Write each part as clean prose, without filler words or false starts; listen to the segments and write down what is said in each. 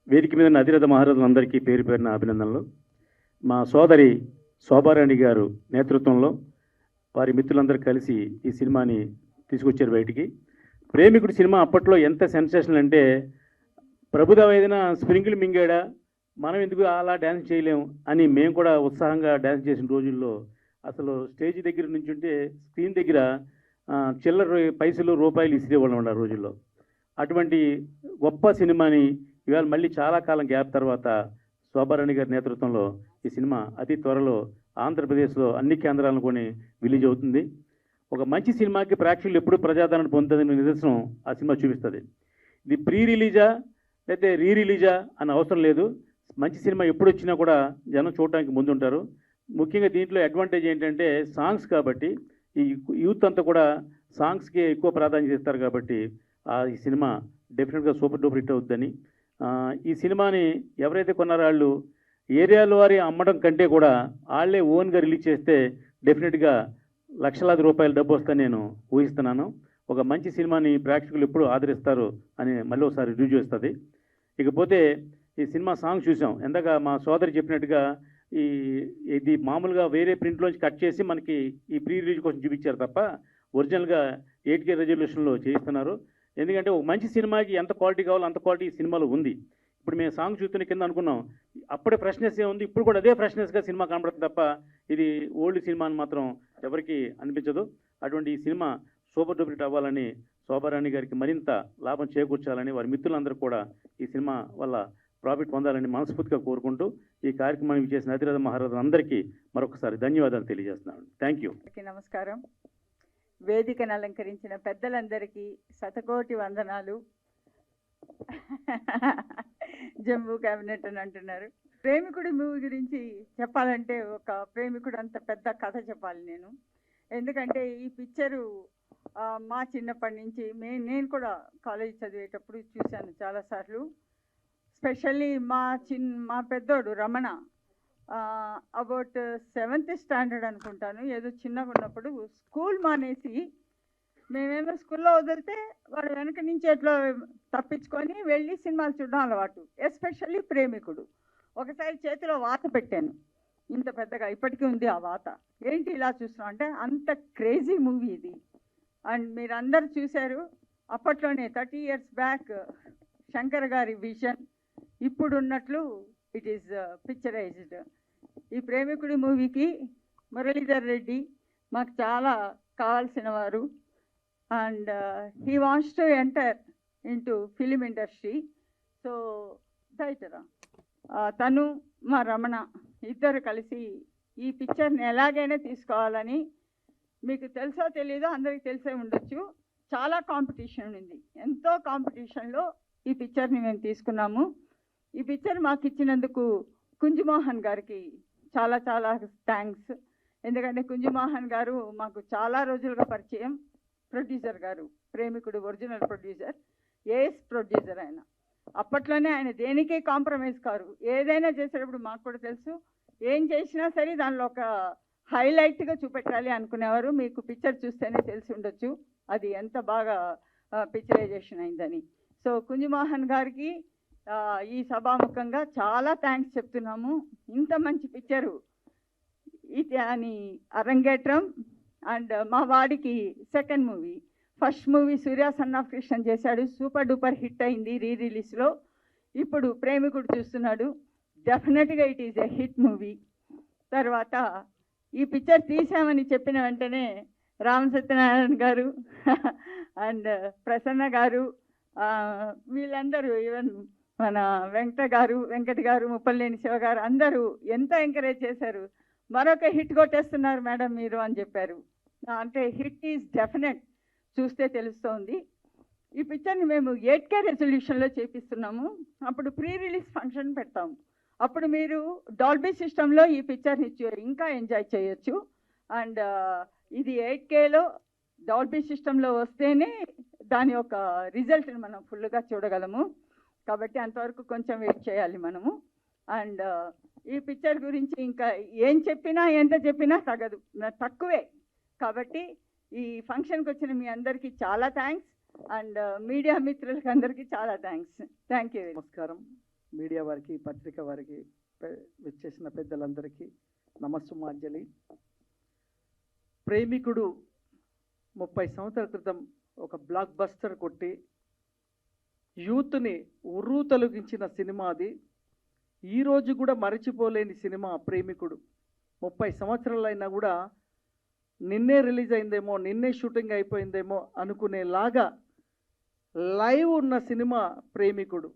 వేదిక మీద ఉన్న అధిరథ మహారథులందరికీ పేరు పేరున అభినందనలు. మా సోదరి శోభారాణి గారు నేతృత్వంలో వారి మిత్రులందరూ కలిసి ఈ సినిమాని తీసుకొచ్చారు బయటికి. ప్రేమికుడు సినిమా అప్పట్లో ఎంత సెన్సేషనల్ అంటే, ప్రభుదేవ ఏదైనా స్ప్రింగిల్ మింగాడా, మనం ఎందుకు అలా డ్యాన్స్ చేయలేము అని మేము కూడా ఉత్సాహంగా డ్యాన్స్ చేసిన రోజుల్లో అసలు స్టేజ్ దగ్గర నుంచి ఉంటే స్క్రీన్ దగ్గర చిల్లర పైసలు రూపాయలు ఇసిరేవాళ్ళం ఆ రోజుల్లో. అటువంటి గొప్ప సినిమాని ఇవాళ మళ్ళీ చాలా కాలం గ్యాప్ తర్వాత శోభారాణి గారి నేతృత్వంలో ఈ సినిమా అతి త్వరలో ఆంధ్రప్రదేశ్లో అన్ని కేంద్రాలను కొని రిలీజ్ అవుతుంది. ఒక మంచి సినిమాకి ప్రేక్షకులు ఎప్పుడు ప్రజాదరణ పొందుతుందని నిదర్శనం ఆ సినిమా చూపిస్తుంది. ఇది ప్రీ రిలీజా లేకపోతే రీ రిలీజా అని అవసరం లేదు. మంచి సినిమా ఎప్పుడు వచ్చినా కూడా జనం చూడటానికి ముందుంటారు. ముఖ్యంగా దీంట్లో అడ్వాంటేజ్ ఏంటంటే సాంగ్స్ కాబట్టి, ఈ యూత్ అంతా కూడా సాంగ్స్కి ఎక్కువ ప్రాధాన్యత ఇస్తారు కాబట్టి ఈ సినిమా డెఫినెట్గా సూపర్ డూపర్ హిట్ అవుతుందని, ఈ సినిమాని ఎవరైతే కొన్నారో వాళ్ళు ఏరియాలో వారి అమ్మడం కంటే కూడా వాళ్ళే ఓన్గా రిలీజ్ చేస్తే డెఫినెట్గా లక్షలాది రూపాయల డబ్బు వస్తుందని నేను ఊహిస్తున్నాను. ఒక మంచి సినిమాని ప్రేక్షకులు ఎప్పుడు ఆదరిస్తారు అని మళ్ళీ ఒకసారి రివ్యూ చేస్తుంది. ఇకపోతే ఈ సినిమా సాంగ్ చూసాం. ఎందాక మా సోదరి చెప్పినట్టుగా ఇది మామూలుగా వేరే ప్రింట్లోంచి కట్ చేసి మనకి ఈ ప్రీ రిలీజ్ కోసం చూపించారు తప్ప ఒరిజినల్గా 8K రెజల్యూషన్లో చేయిస్తున్నారు. ఎందుకంటే ఒక మంచి సినిమాకి ఎంత క్వాలిటీ కావాలో అంత క్వాలిటీ ఈ సినిమాలో ఉంది. ఇప్పుడు మేము సాంగ్ చూస్తున్న కింద అనుకున్నాం, అప్పుడే ఫ్రెష్నెస్ ఉంది, ఇప్పుడు కూడా అదే ఫ్రెష్నెస్గా సినిమా కనబడుతుంది తప్ప ఇది ఓల్డ్ సినిమా అని మాత్రం ఎవరికి అనిపించదు. అటువంటి ఈ సినిమా సూపర్ డూపర్ హిట్ అవ్వాలని, శోభారాణి గారికి మరింత లాభం చేకూర్చాలని, వారి మిత్రులందరూ కూడా ఈ సినిమా వల్ల ప్రాఫిట్ పొందాలని మనస్ఫూర్తిగా కోరుకుంటూ ఈ కార్యక్రమానికి చేసిన అతిరథ మహారథులందరికీ మరొకసారి ధన్యవాదాలు తెలియజేస్తున్నాను. Thank you. నమస్కారం. వేదికను అలంకరించిన పెద్దలందరికీ శతకోటి వందనాలు. జంబూ క్యాబినెట్ అని అంటున్నారు. ప్రేమికుడి మూవీ గురించి చెప్పాలంటే ఒక ప్రేమికుడు అంత పెద్ద కథ చెప్పాలి నేను. ఎందుకంటే ఈ పిక్చరు మా చిన్నప్పటి నుంచి నేను కూడా కాలేజ్ చదివేటప్పుడు చూశాను చాలాసార్లు. స్పెషల్లీ మా పెద్దోడు రమణ అబౌట్ 7th స్టాండర్డ్ అనుకుంటాను, ఏదో చిన్నగా ఉన్నప్పుడు స్కూల్ మానేసి మేమేమో స్కూల్లో వదిలితే వాడు వెనక నుంచి ఎట్లా తప్పించుకొని వెళ్ళి సినిమాలు చూడడం అలవాటు. ఎస్పెషల్లీ ప్రేమికుడు. ఒకసారి చేతిలో వాత పెట్టాను, ఇంత పెద్దగా ఇప్పటికీ ఉంది ఆ వాత. ఏంటి ఇలా చూస్తున్నాం అంటే అంత క్రేజీ మూవీ ఇది. అండ్ మీరు అందరు చూశారు. అప్పట్లోనే 30 years బ్యాక్ శంకర్ గారి విజన్ ఇప్పుడు ఉన్నట్లు ఇట్ ఈస్ పిక్చరైజ్డ్. ఈ ప్రేమికుడి మూవీకి మురళీధర్ రెడ్డి మాకు చాలా కావాల్సిన వారు. And he wants to enter into film industry. So రైటరా తను మా రమణ ఇద్దరు కలిసి ఈ పిక్చర్ని ఎలాగైనా తీసుకోవాలని, మీకు తెలుసో తెలీదో అందరికీ తెలిసే ఉండొచ్చు, చాలా కాంపిటీషన్ ఉంది. ఎంతో కాంపిటీషన్లో ఈ పిక్చర్ని మేము తీసుకున్నాము. ఈ పిక్చర్ మాకు ఇచ్చినందుకు కుంజుమోహన్ గారికి చాలా చాలా థ్యాంక్స్. ఎందుకంటే కుంజుమోహన్ గారు మాకు చాలా రోజులుగా పరిచయం. ప్రొడ్యూసర్ గారు, ప్రేమికుడు ఒరిజినల్ ప్రొడ్యూసర్, ఏఎస్ ప్రొడ్యూసర్ ఆయన. అప్పట్లోనే ఆయన దేనికే కాంప్రమైజ్ కారు. ఏదైనా చేసేటప్పుడు మాకు కూడా తెలుసు, ఏం చేసినా సరే దానిలో ఒక హైలైట్గా చూపెట్టాలి అనుకునేవారు. మీకు పిక్చర్ చూస్తేనే తెలిసి ఉండొచ్చు అది ఎంత బాగా పిక్చరైజేషన్ అయిందని. సో కుంజుమోహన్ గారికి ఈ సభాముఖంగా చాలా థ్యాంక్స్ చెప్తున్నాము. ఇంత మంచి పిక్చరు ఇది అని అరంగేట్రం. అండ్ మా వాడికి second movie, first movie Surya son of Krishna చేశాడు, సూపర్ డూపర్ హిట్ అయింది రీ రిలీజ్లో. ఇప్పుడు ప్రేమికుడు చూస్తున్నాడు, డెఫినెట్గా it is a hit movie. తర్వాత ఈ పిక్చర్ తీసామని చెప్పిన వెంటనే రామ్ సత్యనారాయణ గారు అండ్ ప్రసన్న గారు వీళ్ళందరూ, ఈవెన్ మన వెంకట్ గారు, ముప్పలేని శివ గారు అందరూ ఎంతో ఎంకరేజ్ చేశారు. మరొక హిట్ కొట్టేస్తున్నారు మేడం మీరు అని చెప్పారు. అంటే హిట్ ఈజ్ డెఫినెట్, చూస్తే తెలుస్తోంది. ఈ పిక్చర్ని మేము 8K రెజల్యూషన్లో చేపిస్తున్నాము. అప్పుడు ప్రీ రిలీజ్ ఫంక్షన్ పెడతాము. అప్పుడు మీరు డాల్బీ సిస్టంలో ఈ పిక్చర్ని ఇంకా ఎంజాయ్ చేయొచ్చు. అండ్ ఇది 8Kలో డాల్బీ సిస్టంలో వస్తేనే దాని యొక్క రిజల్ట్ని మనం ఫుల్గా చూడగలము. కాబట్టి అంతవరకు కొంచెం వెయిట్ చేయాలి మనము. అండ్ ఈ పిక్చర్ గురించి ఇంకా ఏం చెప్పినా ఎంత చెప్పినా తక్కువే. కాబట్టి ఈ ఫంక్షన్కి వచ్చిన మీ అందరికీ చాలా థ్యాంక్స్. అండ్ మీడియా మిత్రులకి అందరికీ చాలా థ్యాంక్స్. Thank you. నమస్కారం. మీడియా వారికి, పత్రిక వారికి, విచ్చేసిన పెద్దలందరికీ నమస్సుమాంజలి. ప్రేమికుడు 30 సంవత్సరాల క్రితం ఒక బ్లాక్ బస్టర్ కొట్టి యూత్ని ఉర్రూ తొలగించిన సినిమా అది. ఈరోజు కూడా మరచిపోలేని సినిమా ప్రేమికుడు. 30 సంవత్సరాలైనా కూడా నిన్నే రిలీజ్ అయిందేమో, నిన్నే షూటింగ్ అయిపోయిందేమో అనుకునేలాగా లైవ్ ఉన్న సినిమా ప్రేమికుడు.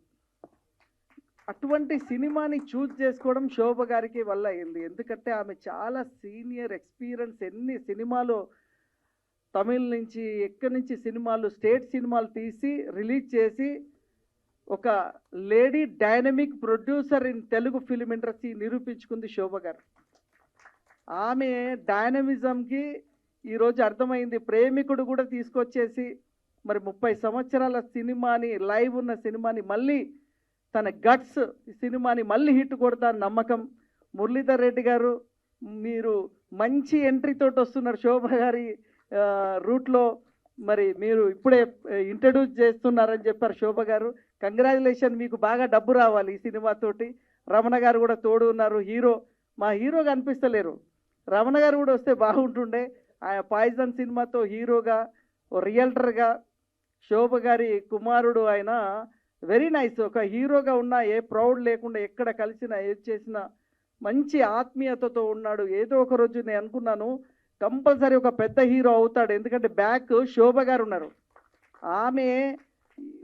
అటువంటి సినిమాని చూజ్ చేసుకోవడం శోభ గారికి వల్ల అయింది. ఎందుకంటే ఆమె చాలా సీనియర్ ఎక్స్పీరియన్స్, ఎన్ని సినిమాలు తమిళ్ నుంచి ఎక్కడి నుంచి సినిమాలు, స్టేట్ సినిమాలు తీసి రిలీజ్ చేసి ఒక lady dynamic producer in Telugu film industry నిరూపించుకుంది శోభ గారు. ఆమె డైనమిజంకి ఈరోజు అర్థమైంది. ప్రేమికుడు కూడా తీసుకొచ్చేసి మరి 30 సంవత్సరాల సినిమాని, లైవ్ ఉన్న సినిమాని మళ్ళీ తన గట్స్ సినిమాని మళ్ళీ హిట్ కొడతాను నమ్మకం. మురళీధర్ రెడ్డి గారు మీరు మంచి ఎంట్రీతోటి వస్తున్నారు శోభ గారి రూట్లో. మరి మీరు ఇప్పుడే ఇంట్రడ్యూస్ చేస్తున్నారని చెప్పారు శోభ గారు. కంగ్రాచులేషన్, మీకు బాగా డబ్బు రావాలి ఈ సినిమాతోటి. రమణ గారు కూడా తోడు ఉన్నారు. హీరో మా హీరోగా అనిపిస్తలేరు, రమణ గారు కూడా వస్తే బాగుంటుండే. ఆయన పాయిజన్ సినిమాతో హీరోగా, రియల్టర్గా, శోభ గారి కుమారుడు ఆయన వెరీ నైస్. ఒక హీరోగా ఉన్న ఏ ప్రౌడ్ లేకుండా ఎక్కడ కలిసినా ఏది చేసినా మంచి ఆత్మీయతతో ఉన్నాడు. ఏదో ఒక రోజు నేను అనుకున్నాను కంపల్సరీ ఒక పెద్ద హీరో అవుతాడు. ఎందుకంటే బ్యాక్ శోభ గారు ఉన్నారు. ఆమె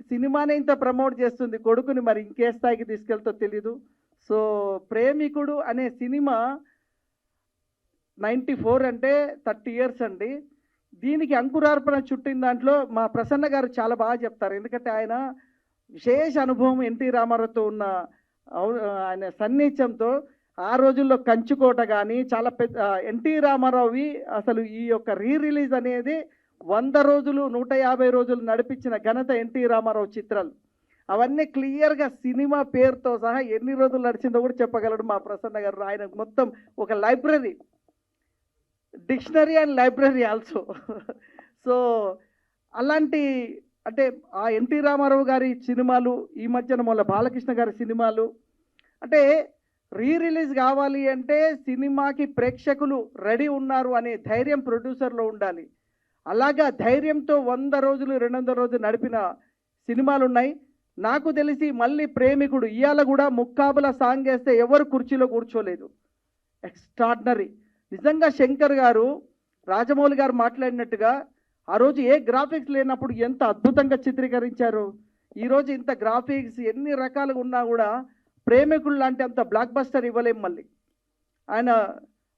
సినిమానే ఇంత ప్రమోట్ చేస్తుంది, కొడుకుని మరి ఇంకే స్థాయికి తీసుకెళ్తో తెలీదు. సో ప్రేమికుడు అనే సినిమా 94 అంటే 30 ఇయర్స్ అండి. దీనికి అంకురార్పణ చుట్టిన దాంట్లో మా ప్రసన్న గారు చాలా బాగా చెప్తారు. ఎందుకంటే ఆయన విశేష అనుభవం ఎన్టీ రామారావుతో ఉన్న ఆయన సన్నిహిత్యంతో ఆ రోజుల్లో కంచుకోట కానీ చాలా పెద్ద ఎన్టీ రామారావువి అసలు ఈ యొక్క రిలీజ్ అనేది 100 రోజులు 150 రోజులు నడిపించిన ఘనత ఎన్టీ రామారావు చిత్రాలు. అవన్నీ క్లియర్గా సినిమా పేరుతో సహా ఎన్ని రోజులు నడిచిందో కూడా చెప్పగలడు మా ప్రసన్న గారు. ఆయన మొత్తం ఒక library, dictionary and library also. So అలాంటి అంటే ఆ ఎన్టీ రామారావు గారి సినిమాలు, ఈ మధ్యన మొన్న బాలకృష్ణ గారి సినిమాలు, అంటే రిలీజ్ కావాలి అంటే సినిమాకి ప్రేక్షకులు రెడీ ఉన్నారు అనే ధైర్యం ప్రొడ్యూసర్లో ఉండాలి. అలాగా ధైర్యంతో 100 రోజులు 200 రోజులు నడిపిన సినిమాలు ఉన్నాయి. నాకు తెలిసి మళ్ళీ ప్రేమికుడు ఇవాళ కూడా ముక్కాబుల సాంగ్ వేస్తే ఎవరు కుర్చీలో కూర్చోలేదు. ఎక్స్ట్రాడినరీ నిజంగా. శంకర్ గారు, రాజమౌళి గారు మాట్లాడినట్టుగా ఆ రోజు ఏ గ్రాఫిక్స్ లేనప్పుడు ఎంత అద్భుతంగా చిత్రీకరించారు. ఈరోజు ఇంత గ్రాఫిక్స్ ఎన్ని రకాలుగా ఉన్నా కూడా ప్రేమికుడు లాంటి అంత బ్లాక్ బస్టర్ ఇవ్వలేం. మళ్ళీ ఆయన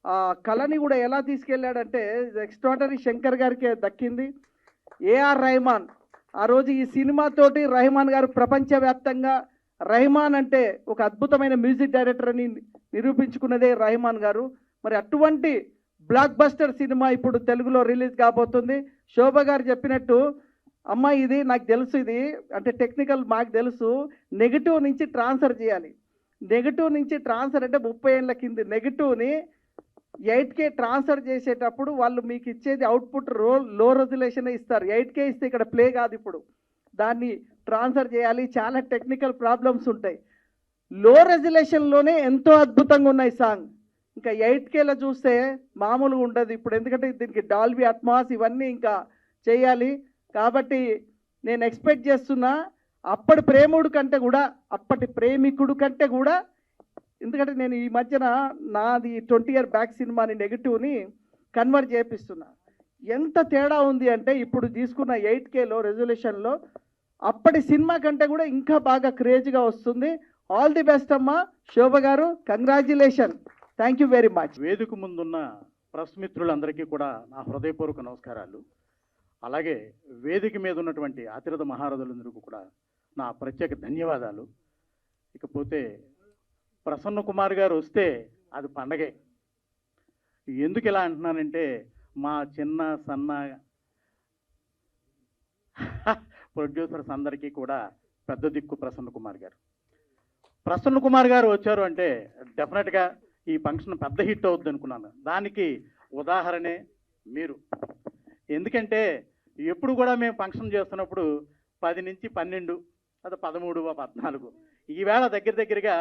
ఆ కళని కూడా ఎలా తీసుకెళ్ళాడంటే ఎక్స్ట్రాడనరీ శంకర్ గారికే దక్కింది. ఏఆర్ రెహమాన్ ఆ రోజు ఈ సినిమాతోటి రెహమాన్ గారు ప్రపంచవ్యాప్తంగా రెహమాన్ అంటే ఒక అద్భుతమైన మ్యూజిక్ డైరెక్టర్ అని నిరూపించుకున్నదే రెహమాన్ గారు. మరి అటువంటి బ్లాక్ బస్టర్ సినిమా ఇప్పుడు తెలుగులో రిలీజ్ కాబోతుంది. శోభ గారు చెప్పినట్టు అమ్మ ఇది నాకు తెలుసు, ఇది అంటే టెక్నికల్ మాకు తెలుసు, నెగిటివ్ నుంచి ట్రాన్స్ఫర్ చేయాలి. నెగిటివ్ నుంచి ట్రాన్స్ఫర్ అంటే 30 ఏళ్ళ కింద నెగిటివ్ని 8K ట్రాన్స్ఫర్ చేసేటప్పుడు వాళ్ళు మీకు ఇచ్చేది అవుట్పుట్ లో రెజల్యూషన్ ఇస్తారు. 8K ఇస్తే ఇక్కడ ప్లే కాదు. ఇప్పుడు దాన్ని ట్రాన్స్ఫర్ చేయాలి, చాలా టెక్నికల్ ప్రాబ్లమ్స్ ఉంటాయి. లో రెజల్యూషన్లోనే ఎంతో అద్భుతంగా ఉన్నాయి సాంగ్. ఇంకా 8Kలో చూస్తే మామూలుగా ఉండదు ఇప్పుడు, ఎందుకంటే దీనికి డాల్బీ అట్మాస్ ఇవన్నీ ఇంకా చేయాలి. కాబట్టి నేను ఎక్స్పెక్ట్ చేస్తున్నా అప్పటి ప్రేమికుడు కంటే కూడా, అప్పటి ప్రేమికుడు కంటే కూడా, ఎందుకంటే నేను ఈ మధ్యన నాది 20 ఇయర్ బ్యాక్ సినిమాని నెగిటివ్ని కన్వర్ట్ చేపిస్తున్నా. ఎంత తేడా ఉంది అంటే ఇప్పుడు తీసుకున్న 8Kలో రెజల్యూషన్లో అప్పటి సినిమా కంటే కూడా ఇంకా బాగా క్రేజ్గా వస్తుంది. ఆల్ ది బెస్ట్ అమ్మా శోభ గారు, congratulation. Thank you very much. వేదిక ముందున్న ప్రెస్ మిత్రులందరికీ కూడా నా హృదయపూర్వక నమస్కారాలు. అలాగే వేదిక మీద ఉన్నటువంటి అతిరథ మహారథులందరికీ కూడా నా ప్రత్యేక ధన్యవాదాలు. ఇకపోతే ప్రసన్న కుమార్ గారు వస్తే అది పండగే. ఎందుకు ఇలా అంటున్నానంటే మా చిన్న సన్న ప్రొడ్యూసర్స్ అందరికీ కూడా పెద్ద దిక్కు ప్రసన్న కుమార్ గారు. ప్రసన్న కుమార్ గారు వచ్చారు అంటే డెఫినెట్గా ఈ ఫంక్షన్ పెద్ద హిట్ అవుద్ది అనుకున్నాను. దానికి ఉదాహరణే మీరు. ఎందుకంటే ఎప్పుడు కూడా మేము ఫంక్షన్ చేస్తున్నప్పుడు 10 నుంచి 12 అది 13, 14 ఈవేళ దగ్గరగా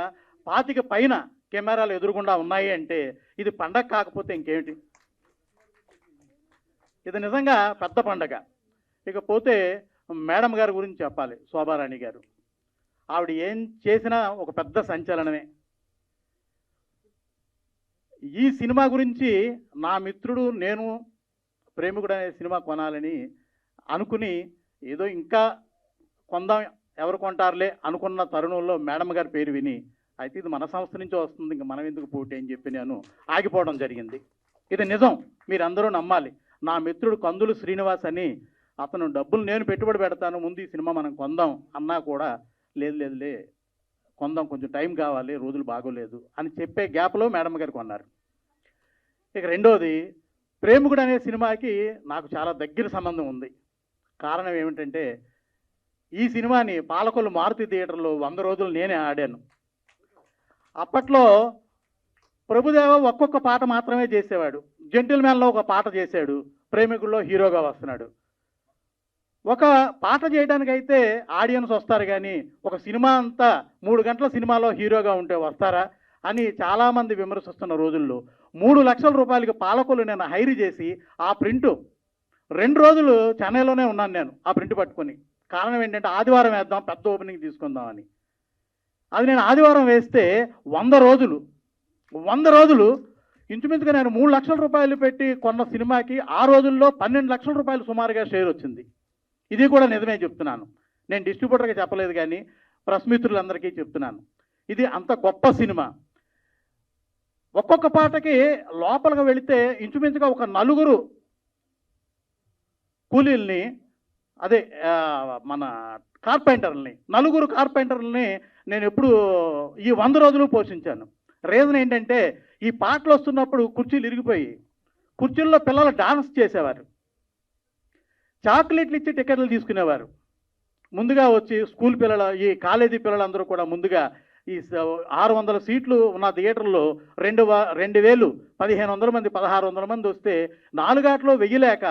25 పైన కెమెరాలు ఎదురుగుండా ఉన్నాయి అంటే ఇది పండగ కాకపోతే ఇంకేమిటి? ఇది నిజంగా పెద్ద పండగ. ఇకపోతే మేడం గారి గురించి చెప్పాలి. శోభారాణి గారు, ఆవిడ ఏం చేసినా ఒక పెద్ద సంచలనమే. ఈ సినిమా గురించి నా మిత్రుడు నేను ప్రేమికుడు అనే సినిమా కొనాలని అనుకుని ఏదో ఇంకా కొందాం, ఎవరు కొంటారులే అనుకున్న తరుణంలో మేడం గారి పేరు విని, అయితే ఇది మన సంస్థ నుంచి వస్తుంది, ఇంక మనం ఎందుకు పోటీ అని చెప్పి నేను ఆగిపోవడం జరిగింది. ఇది నిజం, మీరందరూ నమ్మాలి. నా మిత్రుడు కందులు శ్రీనివాస్ అని, అతను డబ్బులు నేను పెట్టుబడి పెడతాను, ముందు ఈ సినిమా మనం కొందాం అన్నా కూడా లేదులే కొందాం, కొంచెం టైం కావాలి, రోజులు బాగోలేదు అని చెప్పే గ్యాప్లో మేడం గారు కొన్నారు. ఇక రెండోది, ప్రేమికుడు అనే సినిమాకి నాకు చాలా దగ్గర సంబంధం ఉంది. కారణం ఏమిటంటే ఈ సినిమాని పాలకొల్లు మారుతి థియేటర్లో 100 రోజులు నేనే ఆడాను. అప్పట్లో ప్రభుదేవ ఒక్కొక్క పాట మాత్రమే చేసేవాడు. జెంటిల్మ్యాన్లో ఒక పాట చేశాడు, ప్రేమికుల్లో హీరోగా వస్తున్నాడు. ఒక పాట చేయడానికైతే ఆడియన్స్ వస్తారు, కానీ ఒక సినిమా అంతా 3 గంటల సినిమాలో హీరోగా ఉంటే వస్తారా అని చాలామంది విమర్శిస్తున్న రోజుల్లో 3 లక్షల రూపాయలకి పాలకొల్లు నేను హైర్ చేసి ఆ ప్రింటు 2 రోజులు చెన్నైలోనే ఉన్నాను నేను ఆ ప్రింట్ పట్టుకొని. కారణం ఏంటంటే ఆదివారం వేద్దాం, పెద్ద ఓపెనింగ్ తీసుకుందామని. అది నేను ఆదివారం వేస్తే 100 రోజులు ఇంచుమించుగా నేను 3 లక్షల రూపాయలు పెట్టి కొన్న సినిమాకి ఆ రోజుల్లో 12 లక్షల రూపాయలు సుమారుగా షేర్ వచ్చింది. ఇది కూడా నిజమే చెప్తున్నాను, నేను డిస్ట్రిబ్యూటర్గా చెప్పలేదు కానీ ప్రెస్ మిత్రులందరికీ చెప్తున్నాను. ఇది అంత గొప్ప సినిమా. ఒక్కొక్క పాటకి లోపలికి వెళితే ఇంచుమించుగా ఒక 4 కూలీల్ని, అదే మన కార్పెంటర్లని, 4 కార్పెంటర్లని నేను ఎప్పుడు ఈ 100 రోజులు పోషించాను. రీజన్ ఏంటంటే ఈ పాటలు వస్తున్నప్పుడు కుర్చీలు ఇరిగిపోయి కుర్చీల్లో పిల్లలు డాన్స్ చేసేవారు, చాక్లెట్లు ఇచ్చి టికెట్లు తీసుకునేవారు. ముందుగా వచ్చి స్కూల్ పిల్లలు, ఈ కాలేజీ పిల్లలందరూ కూడా ముందుగా ఈ 600 సీట్లు ఉన్న థియేటర్లో 2000 1500 మంది 1600 మంది వస్తే 4 ఆటలో వెయ్యలేక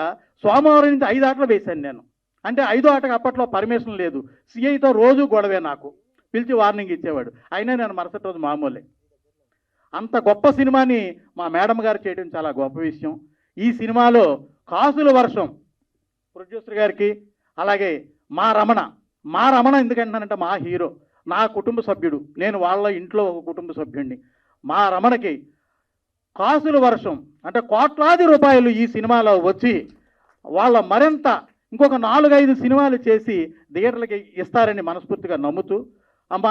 సోమవారం నుంచి 5 ఆటలు వేశాను నేను. అంటే 5వ ఆటకు అప్పట్లో పర్మిషన్ లేదు. సిఐతో రోజు గొడవే, నాకు పిలిచి వార్నింగ్ ఇచ్చేవాడు. అయినా నేను మరుసటి రోజు మామూలే. అంత గొప్ప సినిమాని మా మేడం గారు చేయడం చాలా గొప్ప విషయం. ఈ సినిమాలో కాసుల వర్షం ప్రొడ్యూసర్ గారికి, అలాగే మా రమణ ఎందుకంటానంటే మా హీరో, నా కుటుంబ సభ్యుడు, నేను వాళ్ళ ఇంట్లో ఒక కుటుంబ సభ్యుడిని. మా రమణకి కాసుల వర్షం అంటే కోట్లాది రూపాయలు ఈ సినిమాలో వచ్చి వాళ్ళ మరింత ఇంకొక 4-5 సినిమాలు చేసి థియేటర్లకి ఇస్తారని మనస్ఫూర్తిగా నమ్ముతూ, అమ్మ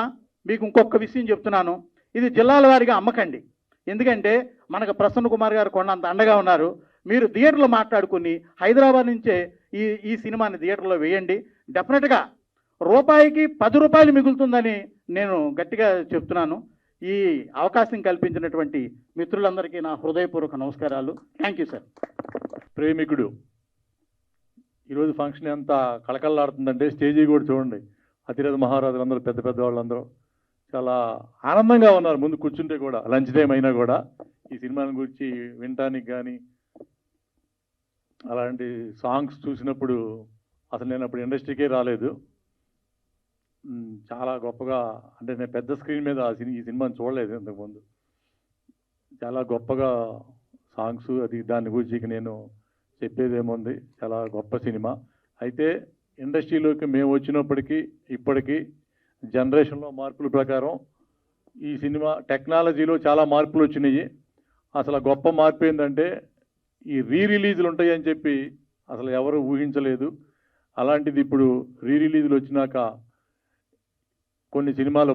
మీకు ఇంకొక విషయం చెప్తున్నాను, ఇది జిల్లాల వారీగా అమ్మకండి. ఎందుకంటే మనకు ప్రసన్న కుమార్ గారు కొండంత అండగా ఉన్నారు. మీరు థియేటర్లో మాట్లాడుకుని హైదరాబాద్ నుంచే ఈ సినిమాని థియేటర్లో వేయండి. డెఫినెట్గా రూపాయికి 10 రూపాయలు మిగులుతుందని నేను గట్టిగా చెప్తున్నాను. ఈ అవకాశం కల్పించినటువంటి మిత్రులందరికీ నా హృదయపూర్వక నమస్కారాలు. Thank you sir. ప్రేమికుడు ఈరోజు ఫంక్షన్ ఎంత కళకళలాడుతుందంటే స్టేజీ కూడా చూడండి, అతిరథ మహారాజులు అందరూ, పెద్ద పెద్ద వాళ్ళందరూ చాలా ఆనందంగా ఉన్నారు. ముందు కూర్చుంటే కూడా లంచ్ టైం అయినా కూడా ఈ సినిమాని గురించి వినటానికి కానీ, అలాంటి సాంగ్స్ చూసినప్పుడు అసలు నేను అప్పుడు ఇండస్ట్రీకే రాలేదు. చాలా గొప్పగా, అంటే నేను పెద్ద స్క్రీన్ మీద ఈ సినిమాని చూడలేదు ఇంతకుముందు. చాలా గొప్పగా సాంగ్స్, అది దాని గురించి నేను చెప్పేదేముంది, చాలా గొప్ప సినిమా. అయితే ఇండస్ట్రీలోకి మేము వచ్చినప్పటికీ ఇప్పటికీ జనరేషన్లో మార్పుల ప్రకారం ఈ సినిమా టెక్నాలజీలో చాలా మార్పులు వచ్చినాయి. అసలు గొప్ప మార్పు ఏంటంటే ఈ రిలీజులు ఉంటాయని చెప్పి అసలు ఎవరు ఊహించలేదు. అలాంటిది ఇప్పుడు రిలీజులు వచ్చినాక కొన్ని సినిమాలు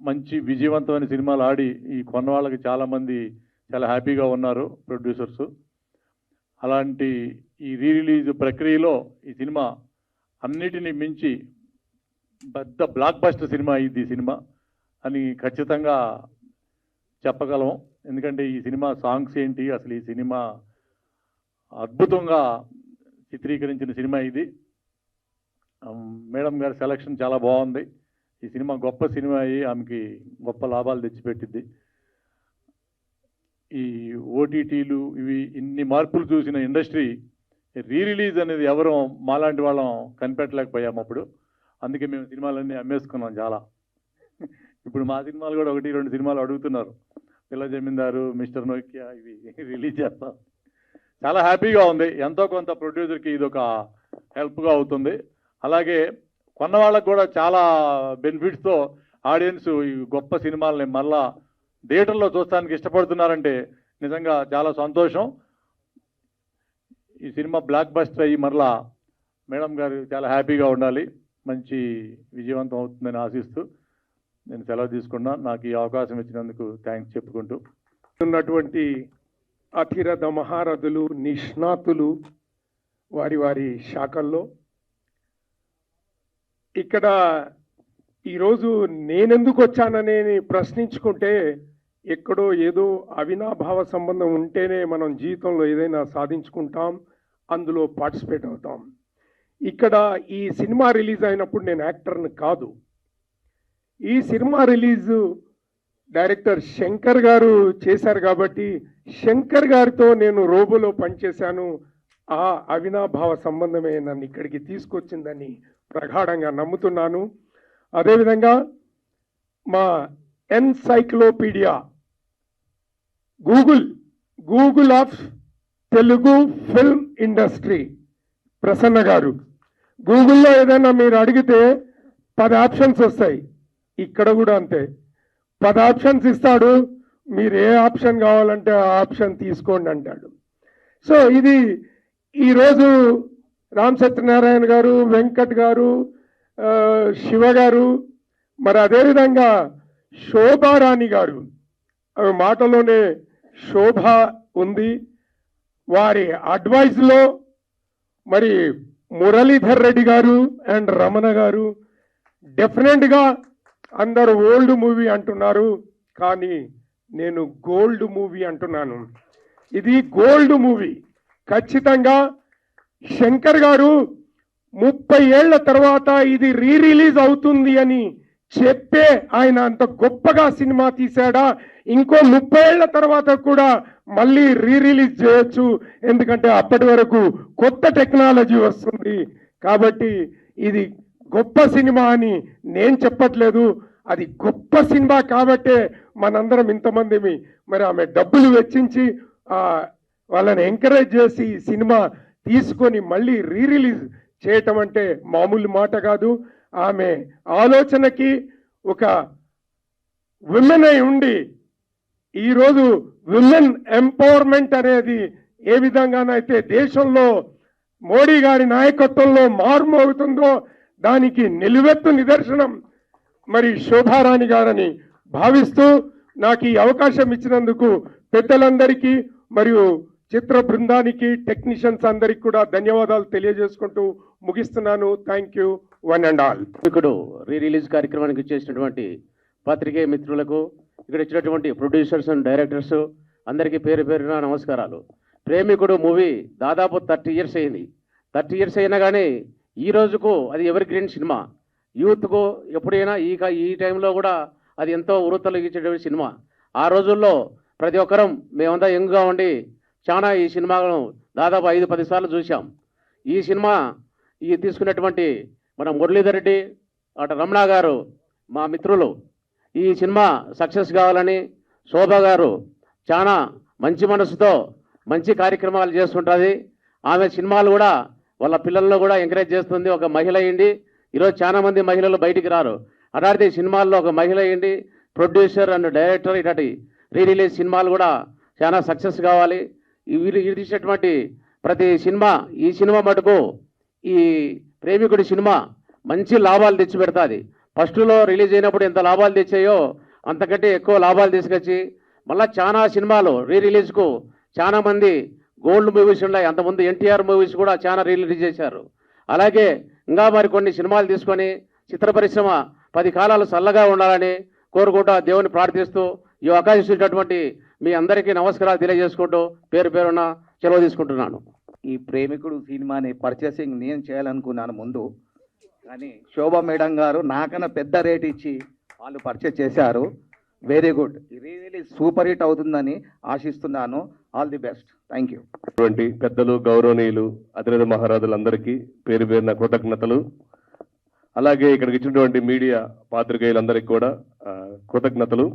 మంచి విజయవంతమైన సినిమాలు ఆడి ఈ కొన్న వాళ్ళకి చాలామంది చాలా హ్యాపీగా ఉన్నారు ప్రొడ్యూసర్స్. అలాంటి ఈ రిలీజ్ ప్రక్రియలో ఈ సినిమా అన్నిటినీ మించి పెద్ద బ్లాక్ బస్టర్ సినిమా ఇది సినిమా అని ఖచ్చితంగా చెప్పగలం. ఎందుకంటే ఈ సినిమా సాంగ్స్ ఏంటి, అసలు ఈ సినిమా అద్భుతంగా చిత్రీకరించిన సినిమా ఇది. మేడం గారి సెలక్షన్ చాలా బాగుంది. ఈ సినిమా గొప్ప సినిమా అయ్యి ఆమెకి గొప్ప లాభాలు తెచ్చిపెట్టింది. ఈ ఓటీటీలు ఇవి ఇన్ని మార్పులు చూసిన ఇండస్ట్రీ రిలీజ్ అనేది ఎవరు మాలాంటి వాళ్ళం కనిపెట్టలేకపోయాము అప్పుడు. అందుకే మేము సినిమాలన్నీ అమ్మేసుకున్నాం చాలా. ఇప్పుడు మా సినిమాలు కూడా 1-2 సినిమాలు అడుగుతున్నారు. పిల్ల జమీందారు, మిస్టర్ నోకియా ఇవి రిలీజ్ చేస్తాం. చాలా హ్యాపీగా ఉంది. ఎంతో కొంత ప్రొడ్యూసర్కి ఇది ఒక హెల్ప్గా అవుతుంది. అలాగే కొన్న వాళ్ళకు కూడా చాలా బెనిఫిట్స్తో ఆడియన్స్ ఈ గొప్ప సినిమాలని మళ్ళా థియేటర్లో చూడటానికి ఇష్టపడుతున్నారంటే నిజంగా చాలా సంతోషం. ఈ సినిమా బ్లాక్ బస్టర్ అయ్యి మరలా మేడం గారు చాలా హ్యాపీగా ఉండాలి, మంచి విజయవంతం అవుతుందని ఆశిస్తూ నేను సెలవు తీసుకున్నా. నాకు ఈ అవకాశం ఇచ్చినందుకు థ్యాంక్స్ చెప్పుకుంటూ ఉన్నటువంటి అతిరథ మహారథులు, నిష్ణాతులు వారి వారి శాఖల్లో ఇక్కడ ఈరోజు నేనెందుకు వచ్చానని ప్రశ్నించుకుంటే ఎక్కడో ఏదో అవినాభావ సంబంధం ఉంటేనే మనం జీవితంలో ఏదైనా సాధించుకుంటాం, అందులో పార్టిసిపేట్ అవుతాం. ఇక్కడ ఈ సినిమా రిలీజ్ అయినప్పుడు నేను యాక్టర్ని కాదు. ఈ సినిమా రిలీజు డైరెక్టర్ శంకర్ గారు చేశారు కాబట్టి శంకర్ గారితో నేను రోబోలో పనిచేశాను. ఆ అవినాభావ సంబంధమే నన్ను ఇక్కడికి తీసుకొచ్చిందని ప్రగాఢంగా నమ్ముతున్నాను. అదేవిధంగా మా encyclopaedia Google of Telugu film industry Prasanna గారు, గూగుల్లో ఏదైనా మీరు అడిగితే 10 ఆప్షన్స్ వస్తాయి. ఇక్కడ కూడా అంతే, 10 ఆప్షన్స్ ఇస్తాడు, మీరు ఏ ఆప్షన్ కావాలంటే ఆ ఆప్షన్ తీసుకోండి అంటాడు. సో ఇది ఈరోజు రామ్ సత్యనారాయణ గారు, వెంకట్ గారు, శివ గారు, మరి అదేవిధంగా శోభారాణి గారు, మాటలోనే శోభ ఉంది, వారి అడ్వైజ్లో మరి మురళీధర్ రెడ్డి గారు అండ్ రమణ గారు డెఫినెట్గా అందరూ ఓల్డ్ మూవీ అంటున్నారు, కానీ నేను గోల్డ్ మూవీ అంటున్నాను. ఇది గోల్డ్ మూవీ. ఖచ్చితంగా శంకర్ గారు 30 ఏళ్ల తర్వాత ఇది రిలీజ్ అవుతుంది అని చెప్పే ఆయన అంత గొప్పగా సినిమా తీశాడా, ఇంకో 30 ఏళ్ల తర్వాత కూడా మళ్ళీ రిలీజ్ చేయొచ్చు, ఎందుకంటే అప్పటి వరకు కొత్త టెక్నాలజీ వస్తుంది. కాబట్టి ఇది గొప్ప సినిమా అని నేను చెప్పట్లేదు, అది గొప్ప సినిమా కాబట్టే మనందరం ఇంతమంది మరి ఆమె డబ్బులు వెచ్చించి వాళ్ళని ఎంకరేజ్ చేసి ఈ సినిమా తీసుకొని మళ్ళీ రిలీజ్ చేయటం అంటే మామూలు మాట కాదు. ఆమె ఆలోచనకి ఒక విమెన్ అయి ఉండి ఈరోజు విమెన్ ఎంపవర్మెంట్ అనేది ఏ విధంగానైతే దేశంలో మోడీ గారి నాయకత్వంలో మార్మోగుతుందో దానికి నిలువెత్తు నిదర్శనం మరి శోభారాణి గారని భావిస్తూ నాకు ఈ అవకాశం ఇచ్చినందుకు పెద్దలందరికీ మరియు చిత్ర బృందానికి, టెక్నీషియన్స్ అందరికి కూడా ధన్యవాదాలు తెలియజేసుకుంటూ ముగిస్తున్నాను. Thank you one and all. ఇక్కడ రిలీజ్ కార్యక్రమానికి చేసినటువంటి పత్రికే మిత్రులకు, ఇక్కడ ఇచ్చినటువంటి ప్రొడ్యూసర్స్ అండ్ డైరెక్టర్స్ అందరికీ పేరు పేరున నమస్కారాలు. ప్రేమికుడు మూవీ దాదాపు 30 ఇయర్స్ అయింది. 30 ఇయర్స్ అయినా కానీ ఈ రోజుకు అది ఎవర్ గ్రీన్ సినిమా. యూత్కు ఎప్పుడైనా ఈ టైంలో కూడా అది ఎంతో ఉరుతలిగించేటువంటి సినిమా. ఆ రోజుల్లో ప్రతి ఒక్కరం మేమంతా యంగ్గా ఉండి చాలా ఈ సినిమాను దాదాపు 5-10 సార్లు చూసాం. ఈ సినిమా తీసుకున్నటువంటి మన మురళీధర్ రెడ్డి, అటు రమణ గారు మా మిత్రులు, ఈ సినిమా సక్సెస్ కావాలని శోభ గారు చాలా మంచి మనసుతో మంచి కార్యక్రమాలు చేస్తుంటుంది. ఆమె సినిమాలు కూడా వాళ్ళ పిల్లల్లో కూడా ఎంకరేజ్ చేస్తుంది. ఒక మహిళ అయ్యింది, ఈరోజు చాలా మంది మహిళలు బయటికి రారు, అలాంటి సినిమాల్లో ఒక మహిళ అయ్యింది ప్రొడ్యూసర్ అండ్ డైరెక్టర్. ఇలాంటి రిలీజ్ సినిమాలు కూడా చాలా సక్సెస్ కావాలి. వీరు తీసినటువంటి ప్రతి సినిమా, ఈ సినిమా మటుకు ఈ ప్రేమికుడి సినిమా మంచి లాభాలు తెచ్చి పెడతాది. ఫస్ట్లో రిలీజ్ అయినప్పుడు ఎంత లాభాలు తెచ్చాయో అంతకంటే ఎక్కువ లాభాలు తీసుకొచ్చి మళ్ళీ చాలా సినిమాలు రిలీజ్కు చాలా మంది గోల్డ్ మూవీస్ ఉన్నాయి. అంతకుముందు ఎన్టీఆర్ మూవీస్ కూడా చాలా రిలీజ్ చేశారు. అలాగే ఇంకా మరి కొన్ని సినిమాలు తీసుకొని చిత్ర పరిశ్రమ 10 కాలాలు చల్లగా ఉండాలని కోరుకుంటూ దేవుని ప్రార్థిస్తూ ఈ అవకాశం ఇచ్చినటువంటి మీ అందరికీ నమస్కారాలు తెలియజేసుకుంటూ పేరు పేరున సెలవు తీసుకుంటున్నాను. ఈ ప్రేమికుడు సినిమాని పర్చేసింగ్ నేను చేయాలనుకున్నాను ముందు, కానీ శోభా మేడం గారు నాకన్నా పెద్ద రేట్ ఇచ్చి వాళ్ళు పర్చేస్ చేశారు. Very good, release super hit అవుతుందని ఆశిస్తున్నాను. All the best. Thank you. పెద్దలు, గౌరవనీయులు, అతిరథ మహారాజులందరికీ పేరు పేరున కృతజ్ఞతలు. అలాగే ఇక్కడికి ఇచ్చినటువంటి మీడియా పాత్రికేయులందరికీ కూడా కృతజ్ఞతలు.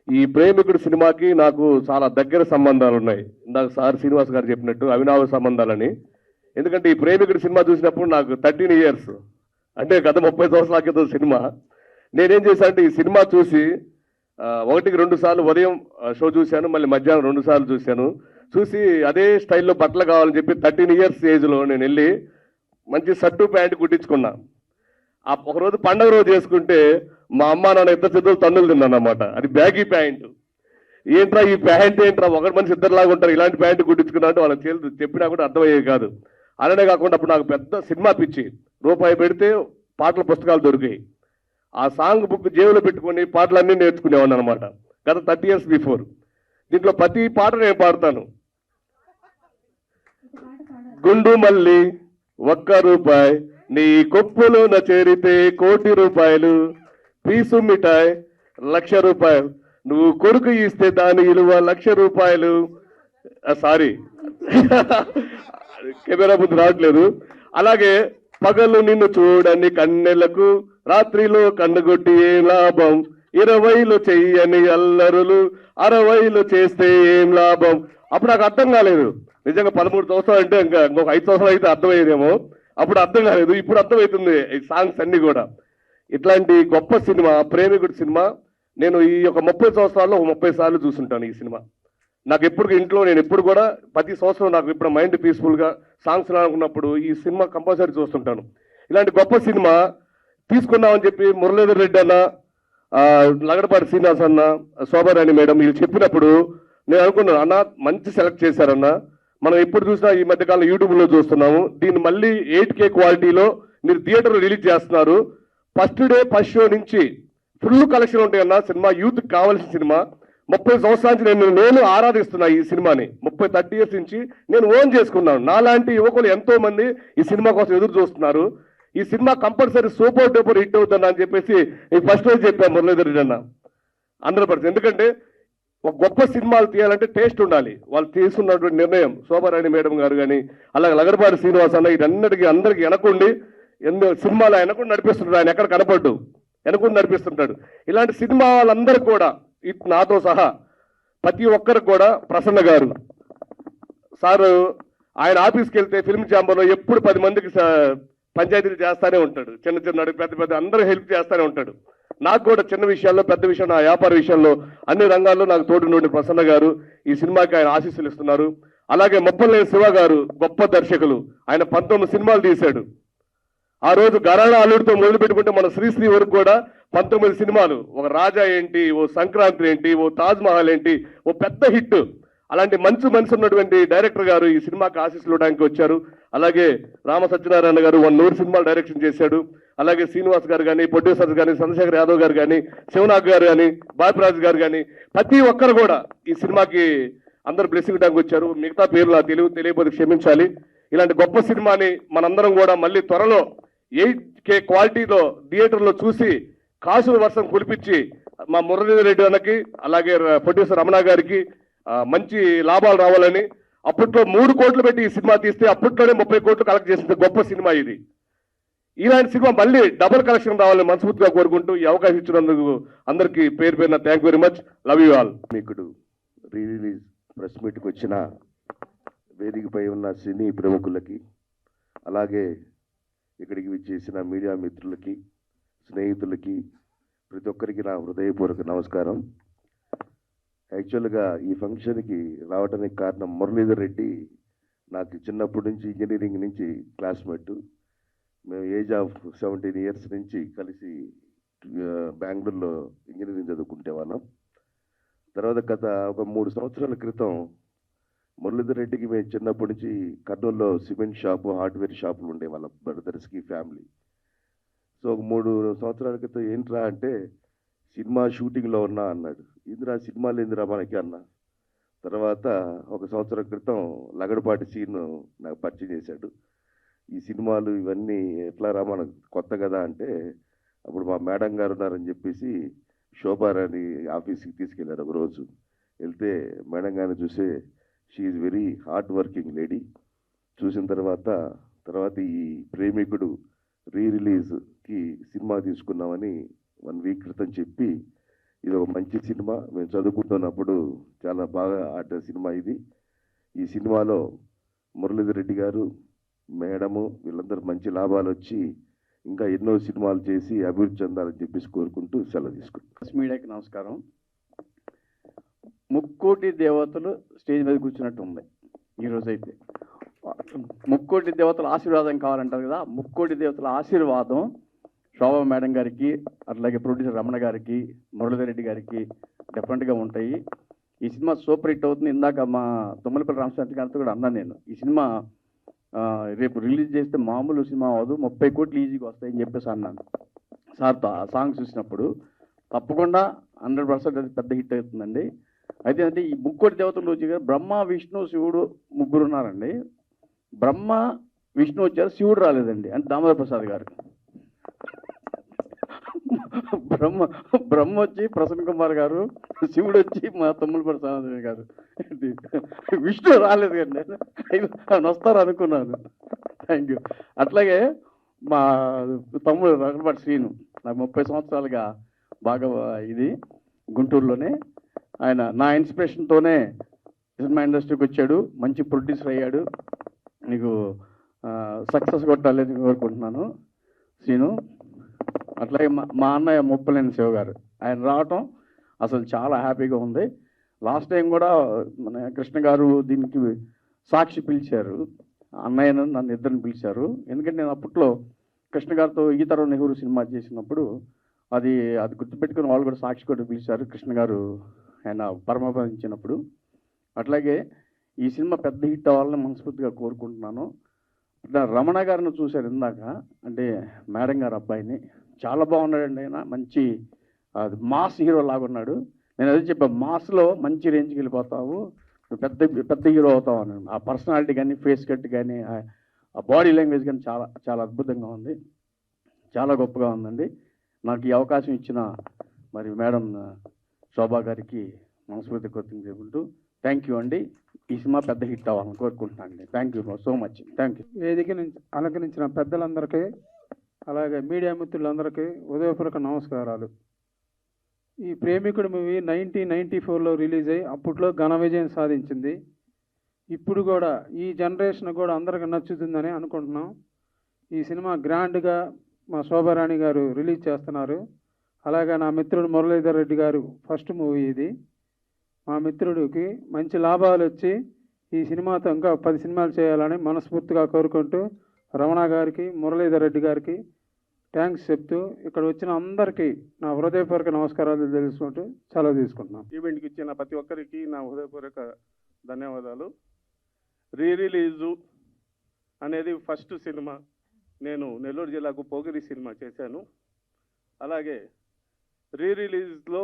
ఈ ప్రేమికుడు సినిమాకి నాకు చాలా దగ్గర సంబంధాలు ఉన్నాయి. ఇందాక సార్ శ్రీనివాస్ గారు చెప్పినట్టు అవినావ సంబంధాలని. ఎందుకంటే ఈ ప్రేమికుడు సినిమా చూసినప్పుడు నాకు 13 years, అంటే గత 30 సంవత్సరాల క్రితం సినిమా. నేనేం చేశాను అంటే ఈ సినిమా చూసి 1-2 సార్లు ఉదయం షో చూశాను, మళ్ళీ మధ్యాహ్నం 2 సార్లు చూశాను. చూసి అదే స్టైల్లో బట్టలు కావాలని చెప్పి 13 years ఏజ్లో నేను వెళ్ళి మంచి షర్టు ప్యాంటు కుట్టించుకున్నా. ఒకరోజు పండగ రోజు చేసుకుంటే మా అమ్మ నాన్న ఇద్దరు చేతులు తన్నులు తిన్నాను అన్నమాట. అది బ్యాగీ ప్యాంటు. ఏంట్రా ఈ ప్యాంట్ ఏంట్రా, ఒకటి మనిషి ఇద్దరులాగా ఉంటారు, ఇలాంటి ప్యాంటు కుట్టించుకున్నా అంటే వాళ్ళకి చెప్పినా కూడా అర్థమయ్యేది కాదు. అలానే కాకుండా అప్పుడు నాకు పెద్ద సినిమా పిచ్చి. రూపాయి పెడితే పాటల పుస్తకాలు దొరికాయి. ఆ సాంగ్ బుక్ జేబులో పెట్టుకొని పాటలన్నీ నేర్చుకునేవాడిని అనమాట. గత 30 years బిఫోర్. దీంట్లో ప్రతి పాట నేను పాడతాను. గుండు మల్లి 1 రూపాయి, నీ కొప్పులోన చేరితే 1 కోటి రూపాయలు, పీసు మిఠాయి 1,00,000 రూపాయలు, నువ్వు కొడుకు ఇస్తే దాని విలువ 1,00,000 రూపాయలు. సారీ కెమెరా ముందు రావట్లేదు. అలాగే పగలు నిన్ను చూడని కన్నెలకు రాత్రిలో కన్నుగొట్టి ఏం లాభం, 20లో చెయ్యని అల్లరులు 60లో చేస్తే ఏం లాభం. అప్పుడు నాకు అర్థం కాలేదు. నిజంగా 13 సంవత్సరాలు అంటే ఇంకొక 5 సంవత్సరాలు అయితే అర్థమయ్యేదేమో. అప్పుడు అర్థం కాలేదు, ఇప్పుడు అర్థమవుతుంది ఈ సాంగ్స్ అన్ని కూడా. ఇట్లాంటి గొప్ప సినిమా ప్రేమికుడు సినిమా నేను ఈ యొక్క 30 సంవత్సరాల్లో 30 సార్లు చూసుంటాను. ఈ సినిమా నాకు ఎప్పుడు ఇంట్లో నేను ఎప్పుడు కూడా ప్రతి సంవత్సరం నాకు ఇప్పుడు మైండ్ పీస్ఫుల్గా సాంగ్స్ అనుకున్నప్పుడు ఈ సినిమా కంపల్సరీ చూస్తుంటాను. ఇలాంటి గొప్ప సినిమా తీసుకున్నామని చెప్పి మురళీధర్ రెడ్డి అన్న, లగడపాటి శ్రీనివాస్ అన్న, శోభారాణి మేడం వీళ్ళు చెప్పినప్పుడు నేను అనుకున్నాను, అన్న మంచి సెలెక్ట్ చేశారన్న. మనం ఎప్పుడు చూసినా ఈ మధ్యకాలం యూట్యూబ్లో చూస్తున్నాము. దీన్ని మళ్ళీ 8K క్వాలిటీలో మీరు థియేటర్లో రిలీజ్ చేస్తున్నారు. ఫస్ట్ డే ఫస్ట్ షో నుంచి ఫుల్ కలెక్షన్ ఉంటాయన్న. సినిమా యూత్కి కావాల్సిన సినిమా. 30 సంవత్సరాల నుంచి నేను ఆరాధిస్తున్నా ఈ సినిమాని. 30 years నుంచి నేను ఓన్ చేసుకున్నాను. నాలాంటి యువకులు ఎంతో మంది ఈ సినిమా కోసం ఎదురు చూస్తున్నారు. ఈ cinema compulsory super duper hit అవుతుందని అని చెప్పేసి ఫస్ట్ రోజు చెప్పాను మురళీధర్ రెడ్డి అన్న 100%. ఎందుకంటే ఒక గొప్ప సినిమాలు తీయాలంటే టేస్ట్ ఉండాలి. వాళ్ళు తీసుకున్నటువంటి నిర్ణయం శోభారాణి మేడం గారు కానీ అలాగే లగడపాటి శ్రీనివాస్ అన్న వీటన్నిటికీ అందరికీ వెనకుండి ఎన్నో సినిమాలు వెనకుండా నడిపిస్తుంటాడు. ఆయన ఎక్కడ కనపడ్డు వెనకుండా నడిపిస్తుంటాడు. ఇలాంటి సినిమా వాళ్ళందరూ కూడా నాతో సహా ప్రతి ఒక్కరికి కూడా ప్రసన్న గారు సారు ఆయన ఆఫీస్కి వెళ్తే ఫిల్మ్ ఛాంబర్లో ఎప్పుడు 10 మందికి పంచాయతీలు చేస్తానే ఉంటాడు. చిన్న చిన్న పెద్ద అందరూ హెల్ప్ చేస్తూనే ఉంటాడు. నాకు కూడా చిన్న విషయాల్లో పెద్ద విషయం నా వ్యాపార విషయంలో అన్ని రంగాల్లో నాకు తోడు నుండి ప్రసన్న గారు ఈ సినిమాకి ఆయన ఆశీస్సులు ఇస్తున్నారు. అలాగే మొప్పలేని శివ గారు గొప్ప దర్శకులు. ఆయన 19 సినిమాలు తీశాడు. ఆ రోజు గరాణా అల్లుడితో మొదలు పెట్టుకుంటే మన శ్రీశ్రీ వరకు కూడా 19 సినిమాలు. ఒక రాజా ఏంటి, ఓ సంక్రాంతి ఏంటి, ఓ తాజ్ మహల్ ఏంటి, ఓ పెద్ద హిట్. అలాంటి మంచి మనసు ఉన్నటువంటి డైరెక్టర్ గారు ఈ సినిమాకి ఆశీస్సులు ఇవ్వడానికి వచ్చారు. అలాగే రామ సత్యనారాయణ గారు 100 సినిమాలు డైరెక్షన్ చేశాడు. అలాగే శ్రీనివాస్ గారు కానీ, ప్రొడ్యూసర్స్ కానీ, చంద్రశేఖర్ యాదవ్ గారు కానీ, శివనాగ్ గారు కానీ, బాపిరాజు గారు కానీ ప్రతి ఒక్కరు కూడా ఈ సినిమాకి అందరు బ్లెస్సింగ్ ఇవ్వడానికి వచ్చారు. మిగతా పేర్లు తెలియకపోతే క్షమించాలి. ఇలాంటి గొప్ప సినిమాని మనందరం కూడా మళ్ళీ త్వరలో 8K క్వాలిటీలో థియేటర్లో చూసి కాసుల వర్షం కురిపించి మా మురళీధర్ రెడ్డి అన్నకి అలాగే ప్రొడ్యూసర్ రమణ గారికి మంచి లాభాలు రావాలని. అప్పట్లో 3 కోట్లు పెట్టి ఈ సినిమా తీస్తే అప్పట్లోనే 30 కోట్లు కలెక్ట్ చేసిన గొప్ప సినిమా ఇది. ఇలాంటి సినిమా మళ్ళీ డబుల్ కలెక్షన్ రావాలని మనస్ఫూర్తిగా కోరుకుంటూ ఈ అవకాశం ఇచ్చినందుకు అందరికీ పేరు పేరున thank very much. Love you all. మీకుడు రీ రిలీజ్ ప్రెస్ మీట్కి వచ్చిన వేదికపై ఉన్న సినీ ప్రముఖులకి అలాగే ఇక్కడికి విచ్చేసిన మీడియా మిత్రులకి స్నేహితులకి ప్రతి ఒక్కరికి నా హృదయపూర్వక నమస్కారం. యాక్చువల్గా ఈ ఫంక్షన్కి రావడానికి కారణం మురళీధర్ రెడ్డి నాకు చిన్నప్పటి నుంచి ఇంజనీరింగ్ నుంచి క్లాస్మేట్. మేము ఏజ్ ఆఫ్ 17 years నుంచి కలిసి బెంగళూరులో ఇంజనీరింగ్ చదువుకుంటే వాళ్ళం. తర్వాత గత ఒక 3 సంవత్సరాల క్రితం మురళీధర్ రెడ్డికి మేము చిన్నప్పటి నుంచి కర్నూలులో సిమెంట్ షాపు హార్డ్వేర్ షాపులు ఉండే వాళ్ళ బ్రదర్స్కి ఫ్యామిలీ. సో ఒక 3 సంవత్సరాల క్రితం ఏంట్రా అంటే సినిమా షూటింగ్లో ఉన్నా అన్నాడు. ఇందిరా సినిమాలు ఏందిరా మనకి అన్న. తర్వాత ఒక సంవత్సరం క్రితం లగడపాటి సీన్ నాకు పరిచయం చేశాడు. ఈ సినిమాలు ఇవన్నీ ఎట్లా రా మనకు కొత్త కదా అంటే అప్పుడు మా మేడం గారు ఉన్నారని చెప్పేసి శోభారాణి ఆఫీస్కి తీసుకెళ్లారు. ఒకరోజు వెళ్తే మేడం గారిని చూసే she is very hard working lady. చూసిన తర్వాత ఈ ప్రేమికుడు రిలీజ్కి సినిమా తీసుకున్నామని 1 వీక్ క్రితం చెప్పి, ఇది ఒక మంచి సినిమా, మేము చదువుకుంటున్నప్పుడు చాలా బాగా ఆడిన సినిమా ఇది. ఈ సినిమాలో మురళీధర్ రెడ్డి గారు, మేడము వీళ్ళందరూ మంచి లాభాలు వచ్చి ఇంకా ఎన్నో సినిమాలు చేసి అభివృద్ధి చెందాలని చెప్పేసి కోరుకుంటూ సెలవు తీసుకుంటాం. మీడియాకి నమస్కారం. ముక్కోటి దేవతలు స్టేజ్ మీద కూర్చున్నట్టు ఉంది ఈరోజైతే. ముక్కోటి దేవతల ఆశీర్వాదం కావాలంటారు కదా, ముక్కోటి దేవతల ఆశీర్వాదం శోభా మేడం గారికి, అట్లాగే ప్రొడ్యూసర్ రమణ గారికి, మురళీధర్ రెడ్డి గారికి డెఫినెట్గా ఉంటాయి. ఈ సినిమా సూపర్ హిట్ అవుతుంది. ఇందాక మా తుమ్మలపల్లి రామశాంతి గారితో కూడా అన్నాను నేను, ఈ సినిమా రేపు రిలీజ్ చేస్తే మామూలు సినిమా అవ్వదు, 30 కోట్లు ఈజీగా వస్తాయని చెప్పేసి అన్నాను సార్తో. ఆ సాంగ్ చూసినప్పుడు తప్పకుండా 100% అది పెద్ద హిట్ అవుతుందండి. అయితే అంటే ఈ ముక్కోటి దేవతలు వచ్చి బ్రహ్మ, విష్ణు, శివుడు ముగ్గురు ఉన్నారండి. బ్రహ్మ, విష్ణు వచ్చారు, శివుడు రాలేదండి, అంటే దామోదర ప్రసాద్ గారు. బ్రహ్మ వచ్చి ప్రసన్న కుమార్ గారు, శివుడు వచ్చి మా తుమ్మలపల్లి సాంబశివరావు గారు, విష్ణు రాలేదు కండి, ఆయన వస్తారు అనుకున్నాను. Thank you. అట్లాగే మా తమ్ముడు రఘుపతి శ్రీను, నాకు 30 సంవత్సరాలుగా బాగా ఇది గుంటూరులోనే, ఆయన నా ఇన్స్పిరేషన్తోనే సినిమా ఇండస్ట్రీకి వచ్చాడు, మంచి ప్రొడ్యూసర్ అయ్యాడు. నీకు సక్సెస్ కొట్టాలని కోరుకుంటున్నాను శ్రీను. అట్లాగే మా అన్నయ్య ముప్పలేని శివ గారు, ఆయన రావటం అసలు చాలా హ్యాపీగా ఉంది. లాస్ట్ టైం కూడా మన కృష్ణ గారు దీనికి సాక్షి పిలిచారు, అన్నయ్యను నన్ను ఇద్దరిని పిలిచారు. ఎందుకంటే నేను అప్పట్లో కృష్ణ గారితో ఈ తరం నెహ్రూ సినిమా చేసినప్పుడు అది గుర్తుపెట్టుకుని వాళ్ళు కూడా సాక్షి కూడా పిలిచారు, కృష్ణ గారు ఆయన పరమపదించినప్పుడు. అట్లాగే ఈ సినిమా పెద్ద హిట్ అవ్వాలని మనస్ఫూర్తిగా కోరుకుంటున్నాను. రమణ గారిని చూశారు ఇందాక, అంటే మేడం గారు అబ్బాయిని, చాలా బాగున్నాడండి ఆయన, మంచి మాస్ హీరో లాగా ఉన్నాడు. నేను అదే చెప్పాను, మాస్లో మంచి రేంజ్కి వెళ్ళిపోతావు, పెద్ద హీరో అవుతావు అన్నాను. ఆ పర్సనాలిటీ కానీ, ఫేస్ కట్ కానీ, ఆ బాడీ లాంగ్వేజ్ కానీ చాలా చాలా అద్భుతంగా ఉంది, చాలా గొప్పగా ఉందండి. నాకు ఈ అవకాశం ఇచ్చిన మరి మేడం శోభా గారికి మనస్ఫూర్తి కృతజ్ఞతలు చెప్పుకుంటూ థ్యాంక్ యూ అండి. ఈ సినిమా పెద్ద హిట్ అవ్వాలని కోరుకుంటున్నాను అండి. Thank you so much. Thank you. వేదిక నుంచి అలంకరించిన పెద్దలందరికీ, అలాగే మీడియా మిత్రులందరికీ ఉదయపూర్వక నమస్కారాలు. ఈ ప్రేమికుడు మూవీ 1994లో రిలీజ్ అయ్యి అప్పట్లో ఘన విజయం సాధించింది. ఇప్పుడు కూడా ఈ జనరేషన్ కూడా అందరికీ నచ్చుతుందని అనుకుంటున్నాం. ఈ సినిమా గ్రాండ్గా మా శోభారాణి గారు రిలీజ్ చేస్తున్నారు. అలాగే నా మిత్రుడు మురళీధర్ రెడ్డి గారు ఫస్ట్ మూవీ ఇది. మా మిత్రుడికి మంచి లాభాలు వచ్చి ఈ సినిమాతో ఇంకా 10 సినిమాలు చేయాలని మనస్ఫూర్తిగా కోరుకుంటూ రమణ గారికి, మురళీధర్ రెడ్డి గారికి థ్యాంక్స్ చెప్తూ ఇక్కడ వచ్చిన అందరికీ నా హృదయపూర్వక నమస్కారాలు తెలుసుకుంటూ సెలవు తీసుకుంటున్నాను. ఈవెంట్కి ఇచ్చిన ప్రతి ఒక్కరికి నా హృదయపూర్వక ధన్యవాదాలు. రిలీజు అనేది ఫస్ట్ సినిమా. నేను నెల్లూరు జిల్లాకు పోగిరి సినిమా చేశాను. అలాగే రిలీజ్లో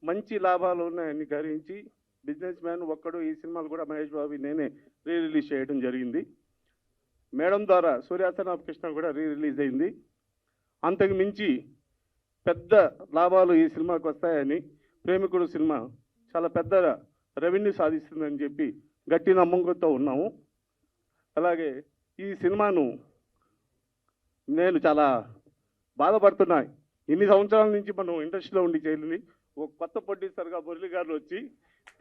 మంచి లాభాలు ఉన్నాయని గ్రహించి బిజినెస్ మ్యాన్ ఒక్కడు ఈ సినిమాలు కూడా మహేష్ బాబు నేనే రిలీజ్ చేయడం జరిగింది. మేడం ద్వారా సూర్యాసన కృష్ణ కూడా రిలీజ్ అయింది. అంతకు మించి పెద్ద లాభాలు ఈ సినిమాకి వస్తాయని, ప్రేమికుడు సినిమా చాలా పెద్ద రెవెన్యూ సాధిస్తుందని చెప్పి గట్టి నమ్మకంతో ఉన్నాము. అలాగే ఈ సినిమాను నేను చాలా బాధపడుతున్నా. ఇన్ని సంవత్సరాల నుంచి మనం ఇండస్ట్రీలో ఉండి చేయాలి. ఒక కొత్త ప్రొడ్యూసర్గా మురళి గారు వచ్చి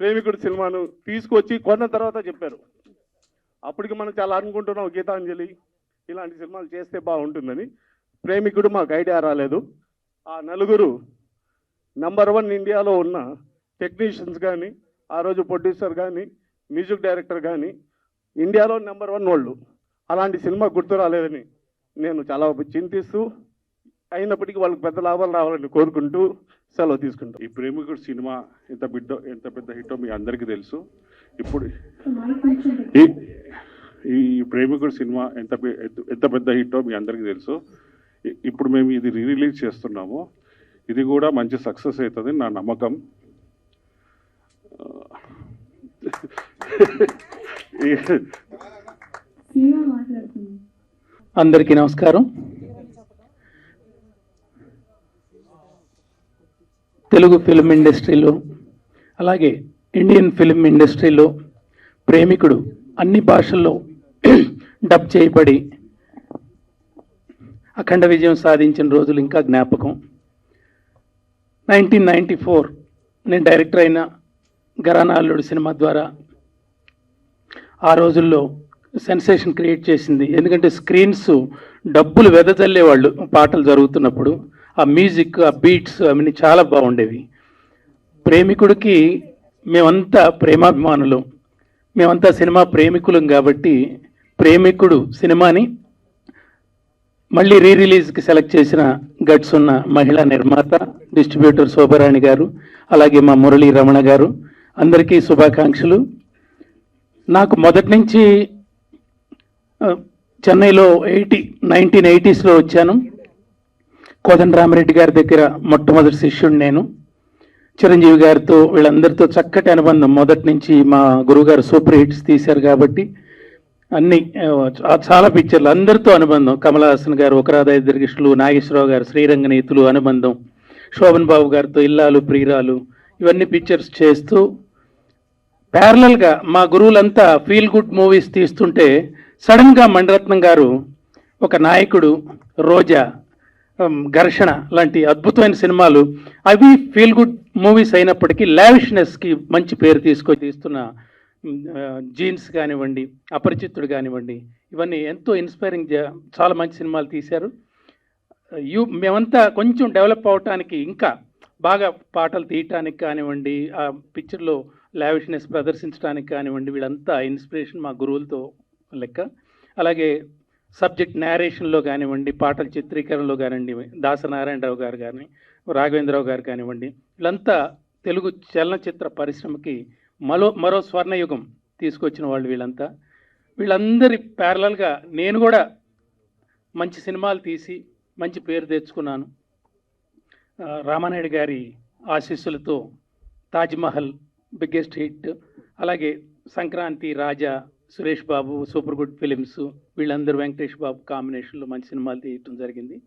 ప్రేమికుడు సినిమాను తీసుకొచ్చి కొన్న తర్వాత చెప్పారు. అప్పటికి మనం చాలా అనుకుంటున్నాం గీతాంజలి ఇలాంటి సినిమాలు చేస్తే బాగుంటుందని. ప్రేమికుడు మాకు ఐడియా రాలేదు. ఆ నలుగురు నంబర్ 1 ఇండియాలో ఉన్న టెక్నీషియన్స్ కానీ, ఆ రోజు ప్రొడ్యూసర్ కానీ, మ్యూజిక్ డైరెక్టర్ కానీ ఇండియాలో నంబర్ 1 వాళ్ళు. అలాంటి సినిమా గుర్తు రాలేదని నేను చాలా చింతిస్తూ, అయినప్పటికీ వాళ్ళకి పెద్ద లాభాలు రావాలని కోరుకుంటూ సెలవు తీసుకుంటాం. ఈ ప్రేమికుడు సినిమా ఎంత పెద్ద హిట్టో మీ అందరికీ తెలుసు. ఇప్పుడు ఈ ప్రేమికుడు సినిమా ఎంత పెద్ద హిట్టో మీ అందరికీ తెలుసు. ఇప్పుడు మేము ఇది రిలీజ్ చేస్తున్నాము. ఇది కూడా మంచి సక్సెస్ అవుతుంది నా నమ్మకం. అందరికీ నమస్కారం. తెలుగు ఫిల్మ్ ఇండస్ట్రీలో, అలాగే ఇండియన్ ఫిల్మ్ ఇండస్ట్రీలో ప్రేమికుడు అన్ని భాషల్లో డబ్ చేయబడి అఖండ విజయం సాధించిన రోజులు ఇంకా జ్ఞాపకం. 1994 నేను డైరెక్టర్ అయిన ఘరానా అల్లుడు సినిమా ద్వారా ఆ రోజుల్లో సెన్సేషన్ క్రియేట్ చేసింది. ఎందుకంటే స్క్రీన్స్ డబ్బులు వెదజల్లేవాళ్ళు పాటలు జరుగుతున్నప్పుడు. ఆ మ్యూజిక్, ఆ బీట్స్ అవన్నీ చాలా బాగుండేవి. ప్రేమికుడికి మేమంతా ప్రేమాభిమానులు, మేమంతా సినిమా ప్రేమికులం కాబట్టి ప్రేమికుడు సినిమాని మళ్ళీ రిలీజ్కి సెలెక్ట్ చేసిన గట్స్ ఉన్న మహిళా నిర్మాత, డిస్ట్రిబ్యూటర్ శోభారాణి గారు, అలాగే మా మురళీ రమణ గారు, అందరికీ శుభాకాంక్షలు. నాకు మొదటి నుంచి చెన్నైలో 1980s వచ్చాను. కోదండరామిరెడ్డి గారి దగ్గర మొట్టమొదటి శిష్యుడు నేను. చిరంజీవి గారితో వీళ్ళందరితో చక్కటి అనుబంధం మొదటి నుంచి. మా గురువుగారు సూపర్ హిట్స్ తీశారు కాబట్టి అన్ని చాలా పిక్చర్లు అందరితో అనుబంధం. కమల్ హాసన్ గారు, ఒకరాధాయ దీర్ఘిష్లు, నాగేశ్వరరావు గారు శ్రీరంగనీతులు అనుబంధం, శోభన్ బాబు గారితో ఇల్లాలు ప్రియురాలు, ఇవన్నీ పిక్చర్స్ చేస్తూ ప్యారలల్గా మా గురువులంతా ఫీల్ గుడ్ మూవీస్ తీస్తుంటే సడన్గా మణిరత్నం గారు ఒక నాయకుడు, రోజా, ఘర్షణ లాంటి అద్భుతమైన సినిమాలు, అవి ఫీల్ గుడ్ మూవీస్ అయినప్పటికీ లావిష్నెస్కి మంచి పేరు తీసుకొని తీస్తున్న జీన్స్ కానివ్వండి, అపరిచితుడు కానివ్వండి, ఇవన్నీ ఎంతో ఇన్స్పైరింగ్, చాలా మంచి సినిమాలు తీశారు. మేమంతా కొంచెం డెవలప్ అవటానికి, ఇంకా బాగా పాటలు తీయటానికి కానివ్వండి, ఆ పిక్చర్లో లావిష్నెస్ ప్రదర్శించడానికి కానివ్వండి, వీళ్ళంతా ఇన్స్పిరేషన్ మా గురువులతో లెక్క. అలాగే సబ్జెక్ట్ నేరేషన్లో కానివ్వండి, పాటల చిత్రీకరణలో కానివ్వండి, దాసనారాయణరావు గారు కానీ, రాఘవేంద్రరావు గారు కానివ్వండి, వీళ్ళంతా తెలుగు చలనచిత్ర పరిశ్రమకి మరో స్వర్ణయుగం తీసుకొచ్చిన వాళ్ళు వీళ్ళంతా. వీళ్ళందరి ప్యారలల్గా నేను కూడా మంచి సినిమాలు తీసి మంచి పేరు తెచ్చుకున్నాను. రామానాయుడు గారి ఆశీస్సులతో తాజ్మహల్ బిగ్గెస్ట్ హిట్, అలాగే సంక్రాంతి, రాజా, Suresh Babu, super good films, వీళ్ళందరూ వెంకటేష్ బాబు కాంబినేషన్లో మంచి సినిమాలు తీయటం జరిగింది.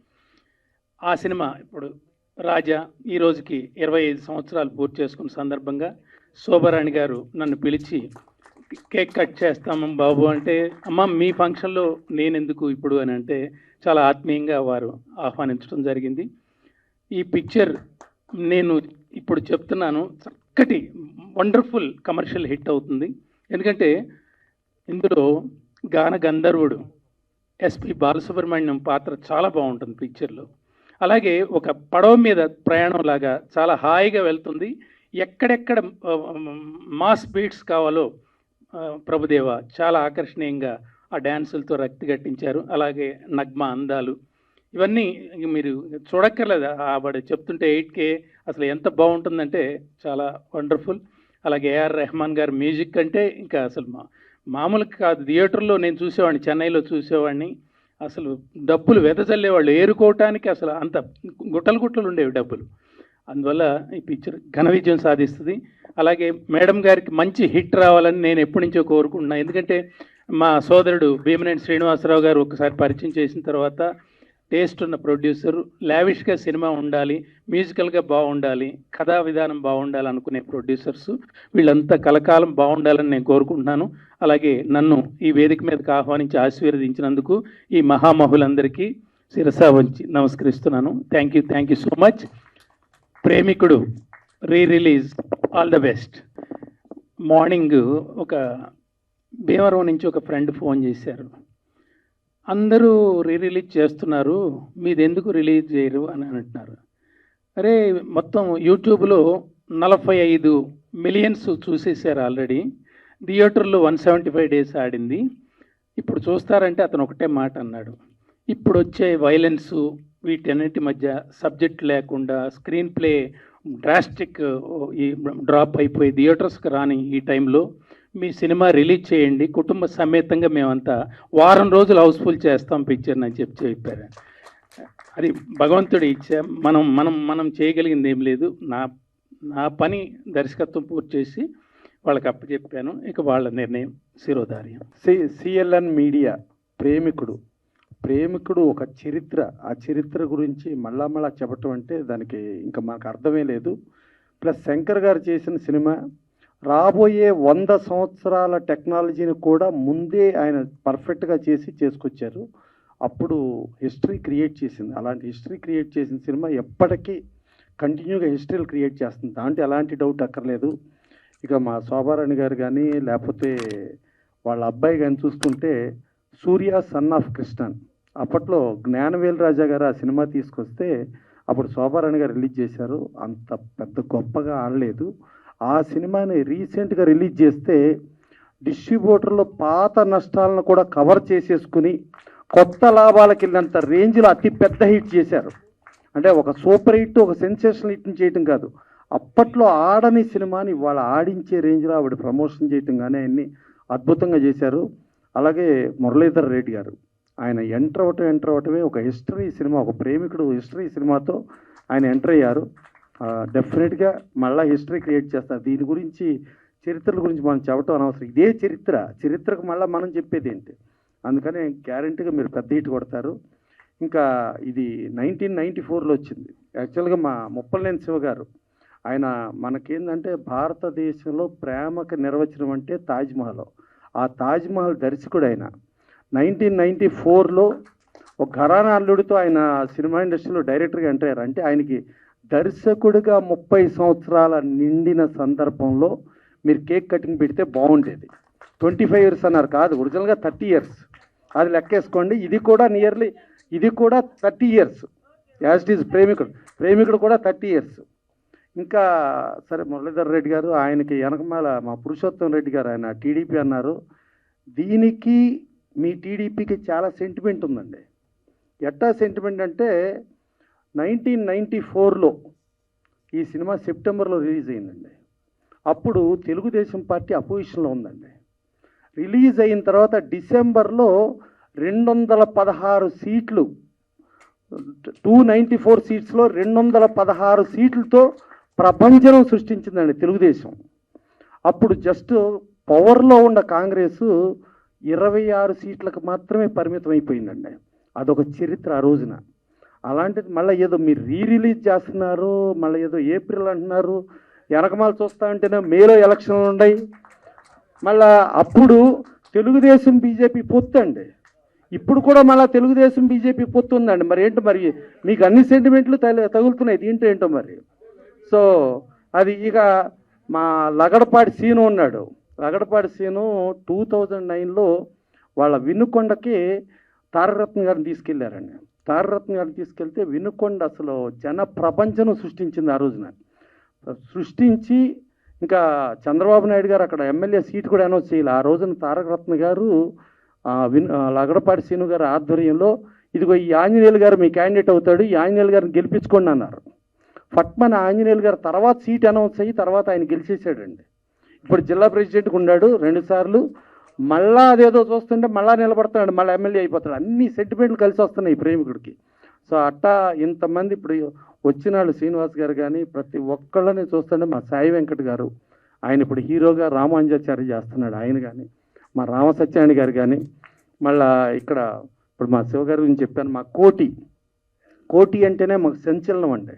ఆ సినిమా ఇప్పుడు రాజా ఈ రోజుకి 25 సంవత్సరాలు పూర్తి చేసుకున్న సందర్భంగా శోభారాణి గారు నన్ను పిలిచి కేక్ కట్ చేస్తాము బాబు అంటే, అమ్మ మీ ఫంక్షన్లో నేనెందుకు ఇప్పుడు అని అంటే చాలా ఆత్మీయంగా వారు ఆహ్వానించడం జరిగింది. ఈ పిక్చర్ నేను ఇప్పుడు చెప్తున్నాను, చక్కటి వండర్ఫుల్ కమర్షియల్ హిట్ అవుతుంది. ఎందుకంటే ఇందులో గాన గంధర్వుడు ఎస్పి బాలసుబ్రహ్మణ్యం పాత్ర చాలా బాగుంటుంది పిక్చర్లో. అలాగే ఒక పడవ మీద ప్రయాణం లాగా చాలా హాయిగా వెళ్తుంది. ఎక్కడెక్కడ మాస్ బీట్స్ కావాలో ప్రభుదేవ చాలా ఆకర్షణీయంగా ఆ డ్యాన్సులతో రక్తి గట్టించారు. అలాగే నగ్మ అందాలు, ఇవన్నీ మీరు చూడక్కర్లేదు, వాడు చెప్తుంటే 8K అసలు ఎంత బాగుంటుందంటే చాలా వండర్ఫుల్. అలాగే ఏఆర్ రెహమాన్ గారు మ్యూజిక్ అంటే ఇంకా అసలు మామూలుగా కాదు. థియేటర్లో నేను చూసేవాడిని, చెన్నైలో చూసేవాడిని. అసలు డబ్బులు వెదజల్లేవాళ్ళు, ఏరుకోవటానికి అసలు అంత గుట్టలు ఉండేవి డబ్బులు. అందువల్ల ఈ పిక్చర్ ఘన విజయం సాధిస్తుంది. అలాగే మేడం గారికి మంచి హిట్ రావాలని నేను ఎప్పటి నుంచో కోరుకుంటున్నాను. ఎందుకంటే మా సోదరుడు భీమనేని శ్రీనివాసరావు గారు ఒకసారి పరిచయం చేసిన తర్వాత టేస్ట్ ఉన్న ప్రొడ్యూసర్, లావిష్గా సినిమా ఉండాలి, మ్యూజికల్గా బాగుండాలి, కథా విధానం బాగుండాలి అనుకునే ప్రొడ్యూసర్స్ వీళ్ళంతా కలకాలం బాగుండాలని నేను కోరుకుంటున్నాను. అలాగే నన్ను ఈ వేదిక మీదకి ఆహ్వానించి ఆశీర్వదించినందుకు ఈ మహామహులందరికీ శిరసా వంచి నమస్కరిస్తున్నాను. Thank you so much. Premikudu release, all the best. Morning ఒక భీమవరం నుంచి ఒక ఫ్రెండ్ ఫోన్ చేశారు, అందరూ రిలీజ్ చేస్తున్నారు, మీది ఎందుకు రిలీజ్ చేయరు అని అంటున్నారు. అరే మొత్తం యూట్యూబ్లో 45 మిలియన్స్ చూసేసారు ఆల్రెడీ, థియేటర్లో 175 days ఆడింది, ఇప్పుడు చూస్తారంటే అతను ఒకటే మాట అన్నాడు, ఇప్పుడు వచ్చే వైలెన్సు వీటన్నిటి మధ్య సబ్జెక్ట్ లేకుండా స్క్రీన్ ప్లే డ్రాస్టిక్ ఈ డ్రాప్ అయిపోయి థియేటర్స్కి రాని ఈ టైంలో మీ సినిమా రిలీజ్ చేయండి, కుటుంబ సమేతంగా మేమంతా వారం రోజులు హౌస్ఫుల్ చేస్తాం పిక్చర్ని అని చెప్పారు. అది భగవంతుడి ఇచ్చ. మనం చేయగలిగింది ఏం లేదు. నా పని దర్శకత్వం పూర్తి చేసి వాళ్ళకి అప్పచెప్పాను, ఇక వాళ్ళ నిర్ణయం శిరోధార్యం. సిఎల్ఎన్ మీడియా ప్రేమికుడు ఒక చరిత్ర, ఆ చరిత్ర గురించి మళ్ళా చెప్పటం అంటే దానికి ఇంకా మనకు అర్థమే లేదు. ప్లస్ శంకర్ గారు చేసిన సినిమా రాబోయే 100 సంవత్సరాల టెక్నాలజీని కూడా ముందే ఆయన పర్ఫెక్ట్గా చేసుకొచ్చారు. అప్పుడు హిస్టరీ క్రియేట్ చేసింది. అలాంటి హిస్టరీ క్రియేట్ చేసిన సినిమా ఎప్పటికీ కంటిన్యూగా హిస్టరీలు క్రియేట్ చేస్తుంది, దాంట్లో ఎలాంటి డౌట్ అక్కర్లేదు. ఇక మా శోభారాణి గారు కానీ లేకపోతే వాళ్ళ అబ్బాయి కానీ చూసుకుంటే సూర్య సన్ ఆఫ్ కృష్ణన్, అప్పట్లో జ్ఞానవేల్ రాజా గారు ఆ సినిమా తీసుకొస్తే అప్పుడు శోభారాణి గారు రిలీజ్ చేశారు. అంత పెద్ద గొప్పగా ఆడలేదు. ఆ సినిమాని రీసెంట్గా రిలీజ్ చేస్తే డిస్ట్రిబ్యూటర్లో పాత నష్టాలను కూడా కవర్ చేసేసుకుని కొత్త లాభాలకు వెళ్ళినంత రేంజ్లో అతి పెద్ద హిట్ చేశారు. అంటే ఒక సూపర్ హిట్, ఒక సెన్సేషనల్ హిట్ని చేయటం కాదు, అప్పట్లో ఆడని సినిమాని ఇవాళ ఆడించే రేంజ్లో ఆవిడ ప్రమోషన్ చేయటం కానీ ఆయన్ని అద్భుతంగా చేశారు. అలాగే మురళీధర్ రెడ్డి గారు, ఆయన ఎంటర్ అవటమే ఒక హిస్టరీ సినిమా, ఒక ప్రేమికుడు హిస్టరీ సినిమాతో ఆయన ఎంటర్ అయ్యారు. డెఫినెట్గా మళ్ళీ హిస్టరీ క్రియేట్ చేస్తారు. దీని గురించి చరిత్రల గురించి మనం చెప్పడం అనవసరం, ఇదే చరిత్రకు మళ్ళీ మనం చెప్పేది ఏంటి, అందుకని గ్యారంటీగా మీరు పెద్ద హిట్ కొడతారు. ఇంకా ఇది 1994లో వచ్చింది. యాక్చువల్గా మా ముప్పలనేని శివ గారు, ఆయన మనకేందంటే భారతదేశంలో ప్రేమకు నిర్వచనం అంటే తాజ్మహల్, ఆ తాజ్మహల్ దర్శకుడు ఆయన. 1994లో ఒక ఘరానా అల్లుడితో ఆయన సినిమా ఇండస్ట్రీలో డైరెక్టర్గా ఎంటర్ అయ్యారు. అంటే ఆయనకి దర్శకుడిగా 30 సంవత్సరాల నిండిన సందర్భంలో మీరు కేక్ కటింగ్ పెడితే బాగుండేది. 25 years అన్నారు, కాదు ఒరిజినల్గా 30 years, అది లెక్కేసుకోండి. ఇది కూడా 30 years యాజ్ ఇట్ ఈజ్. ప్రేమికుడు కూడా 30 years. ఇంకా సరే మురళీధర్ రెడ్డి గారు, ఆయనకి వెనకమాల మా పురుషోత్తం రెడ్డి గారు, ఆయన టీడీపీ అన్నారు. దీనికి మీ టీడీపీకి చాలా సెంటిమెంట్ ఉందండి. ఎట్టా సెంటిమెంట్ అంటే 1994లో ఈ సినిమా సెప్టెంబర్లో రిలీజ్ అయిందండి. అప్పుడు తెలుగుదేశం పార్టీ అపోజిషన్లో ఉందండి. రిలీజ్ అయిన తర్వాత డిసెంబర్లో 216 సీట్లు, 294 సీట్స్లో 216 సీట్లతో ప్రపంచం సృష్టించిందండి తెలుగుదేశం. అప్పుడు జస్ట్ పవర్లో ఉన్న కాంగ్రెస్ 26 సీట్లకు మాత్రమే పరిమితం అయిపోయిందండి. అదొక చరిత్ర ఆ రోజున. అలాంటిది మళ్ళీ ఏదో మీరు రిలీజ్ చేస్తున్నారు, మళ్ళీ ఏదో ఏప్రిల్ అంటున్నారు, వెనకమాల చూస్తా ఉంటేనే మేలో ఎలక్షన్లు ఉన్నాయి. మళ్ళా అప్పుడు తెలుగుదేశం బీజేపీ పొత్తు అండి, ఇప్పుడు కూడా మళ్ళీ తెలుగుదేశం బీజేపీ పొత్తు ఉందండి. మరి ఏంటో మరి మీకు అన్ని సెంటిమెంట్లు తగులుతున్నాయి, దీంట్లో ఏంటో మరి. సో అది ఇక మా లగడపాటి సీను ఉన్నాడు. లగడపాటి సీను 2009లో వాళ్ళ వినుకొండకి తారకరత్న గారిని తీసుకెళ్లారండి. తారకరత్న గారిని తీసుకెళ్తే వినుకొండ అసలు జన ప్రపంచం సృష్టించింది ఆ రోజున. సృష్టించి ఇంకా చంద్రబాబు నాయుడు గారు అక్కడ ఎమ్మెల్యే సీట్ కూడా అనౌన్స్ చేయాలి. ఆ రోజున తారకరత్న గారు లగడపాటి సీను గారి ఆధ్వర్యంలో ఇదిగో ఈ ఆంజనేయులు గారు మీ క్యాండిడేట్ అవుతాడు, ఈ ఆంజనేయులు గారిని గెలిపించుకోండి అన్నారు. ఫట్మన్ ఆంజనేయులు గారు తర్వాత సీట్ అనౌన్స్ అయ్యి తర్వాత ఆయన గెలిచేసాడండి. ఇప్పుడు జిల్లా ప్రెసిడెంట్గా ఉన్నాడు 2 సార్లు. మళ్ళా అదేదో చూస్తుంటే మళ్ళా నిలబడతాడు, మళ్ళీ ఎమ్మెల్యే అయిపోతాడు. అన్ని సెంటిమెంట్లు కలిసి వస్తున్నాయి ప్రేమికుడికి. సో అట్టా ఇంతమంది ఇప్పుడు వచ్చిన వాళ్ళు శ్రీనివాస్ గారు కానీ ప్రతి ఒక్కళ్ళని చూస్తుంటే మా సాయి వెంకట్ గారు, ఆయన ఇప్పుడు హీరోగా రామాంజాచారి చేస్తున్నాడు ఆయన కానీ, మా రామసత్యాని గారు కానీ, మళ్ళా ఇక్కడ ఇప్పుడు మా శివ గారి గురించి చెప్పాను, మా కోటి అంటేనే మాకు సంచలనం అండి.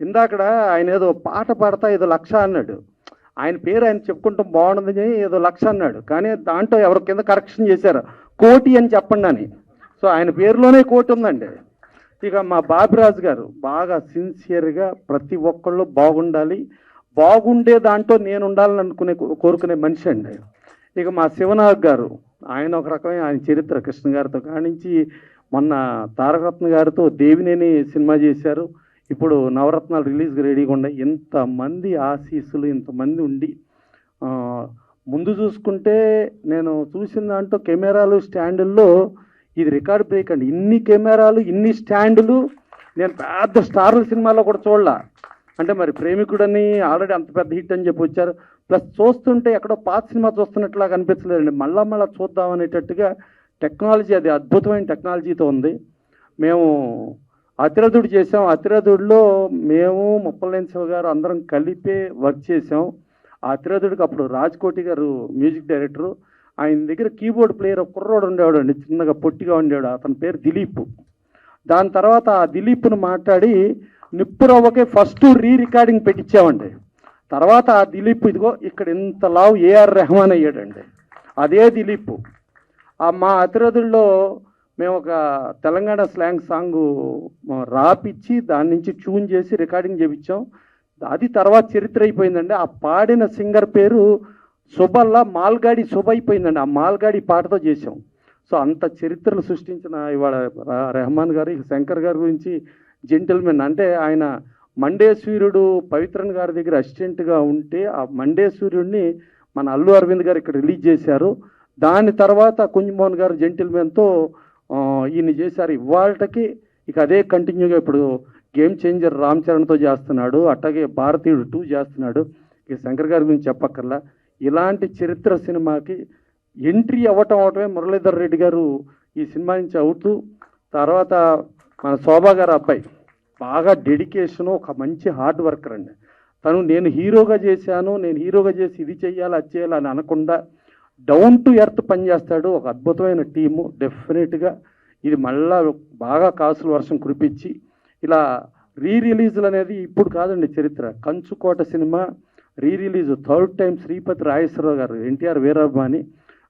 ఇందాకడ ఆయన ఏదో పాట పాడతా ఏదో 1,00,000 అన్నాడు. ఆయన పేరు ఆయన చెప్పుకుంటాం బాగుండదని ఏదో 1,00,000 అన్నాడు, కానీ దాంట్లో ఎవరి కింద కరెక్షన్ చేశారు, కోటి అని చెప్పండి అని. సో ఆయన పేరులోనే కోటి ఉందండి. ఇక మా బాబిరాజు గారు బాగా సిన్సియర్గా ప్రతి ఒక్కళ్ళు బాగుండాలి, బాగుండే దాంట్లో నేను ఉండాలని కోరుకునే మనిషి అండి. ఇక మా శివనాగ్ గారు, ఆయన ఒక రకమైన ఆయన చరిత్ర కృష్ణ గారితో కానించి మొన్న తారకరత్న గారితో దేవినేని సినిమా చేశారు. ఇప్పుడు నవరత్నాలు రిలీజ్కి రెడీగా ఉన్నాయి. ఇంతమంది ఆశీస్సులు ఇంతమంది ఉండి ముందు చూసుకుంటే నేను చూసిన దాంట్లో కెమెరాలు స్టాండుల్లో ఇది రికార్డ్ బ్రేక్ అండి. ఇన్ని కెమెరాలు ఇన్ని స్టాండులు నేను పెద్ద స్టార్ల సినిమాలో కూడా చూడలా. అంటే మరి ప్రేమికుడని ఆల్రెడీ అంత పెద్ద హిట్ అని చెప్పి వచ్చారు. ప్లస్ చూస్తుంటే ఎక్కడో పాత సినిమా చూస్తున్నట్లా కనిపించలేదండి. మళ్ళా చూద్దాం అనేటట్టుగా టెక్నాలజీ, అది అద్భుతమైన టెక్నాలజీతో ఉంది. మేము అతిరథుడు చేసాం. అతిరథుడిలో మేము ముప్పలనేని శివ గారు అందరం కలిపే వర్క్ చేసాం. ఆ అతిరథుడికి అప్పుడు రాజ్కోటి గారు మ్యూజిక్ డైరెక్టరు. ఆయన దగ్గర కీబోర్డ్ ప్లేయర్ ఒక కుర్రోడు ఉండేవాడు అండి, చిన్నగా పొట్టిగా ఉండేవాడు. అతని పేరు దిలీప్. దాని తర్వాత ఆ దిలీప్ను మాట్లాడి నిప్పురవ్వకే ఫస్ట్ రికార్డింగ్ పెట్టించామండి. తర్వాత ఆ దిలీప్ ఇదిగో ఇక్కడ ఇంత లావు ఏఆర్ రెహమాన్ అయ్యాడండి, అదే దిలీప్. మా అతిరథుల్లో మేము ఒక తెలంగాణ స్లాంగ్ సాంగ్ రాపిచ్చి దాని నుంచి ట్యూన్ చేసి రికార్డింగ్ చేయించాం. అది తర్వాత చరిత్ర అయిపోయిందండి. ఆ పాడిన సింగర్ పేరు సుబల్లా మాల్గాడి సుబ అయిపోయిందండి. ఆ మాల్గాడి పాటతో చేసాం. సో అంత చరిత్రలు సృష్టించిన ఇవాళ రెహమాన్ గారు, శంకర్ గారి గురించి జెంటిల్మెన్. అంటే ఆయన మండేశ్వరుడు పవిత్రన్ గారి దగ్గర అసిస్టెంట్గా ఉంటే ఆ మండేశ్వరుడిని మన అల్లు అరవింద్ గారు ఇక్కడ రిలీజ్ చేశారు. దాని తర్వాత కుంజమోహన్ గారు జెంటిల్మెన్తో ఈయన చేశారు. ఇవాళకి ఇక అదే కంటిన్యూగా ఇప్పుడు గేమ్ చేంజర్ రామ్ చరణ్తో చేస్తున్నాడు, అట్లాగే భారతీయుడు 2 చేస్తున్నాడు. ఇక శంకర్ గారి గురించి చెప్పక్కర్లా. ఇలాంటి చరిత్ర సినిమాకి ఎంట్రీ అవటమే మురళీధర్ రెడ్డి గారు ఈ సినిమా నుంచి అవుతూ, తర్వాత మన శోభా గారు అబ్బాయి బాగా డెడికేషను, ఒక మంచి హార్డ్ వర్కర్ అండి. తను నేను హీరోగా చేసి ఇది చెయ్యాలి అది చేయాలి అని అనకుండా డౌన్ టు ఎర్త్ పనిచేస్తాడు. ఒక అద్భుతమైన టీము. డెఫినెట్గా ఇది మళ్ళా బాగా కాసుల వర్షం కురిపించి ఇలా రిలీజులు అనేది ఇప్పుడు కాదండి చరిత్ర. Kanchukota cinema release 3rd time Sripathi Rajeswararao గారు, ఎన్టీఆర్ వీరాభిమాని,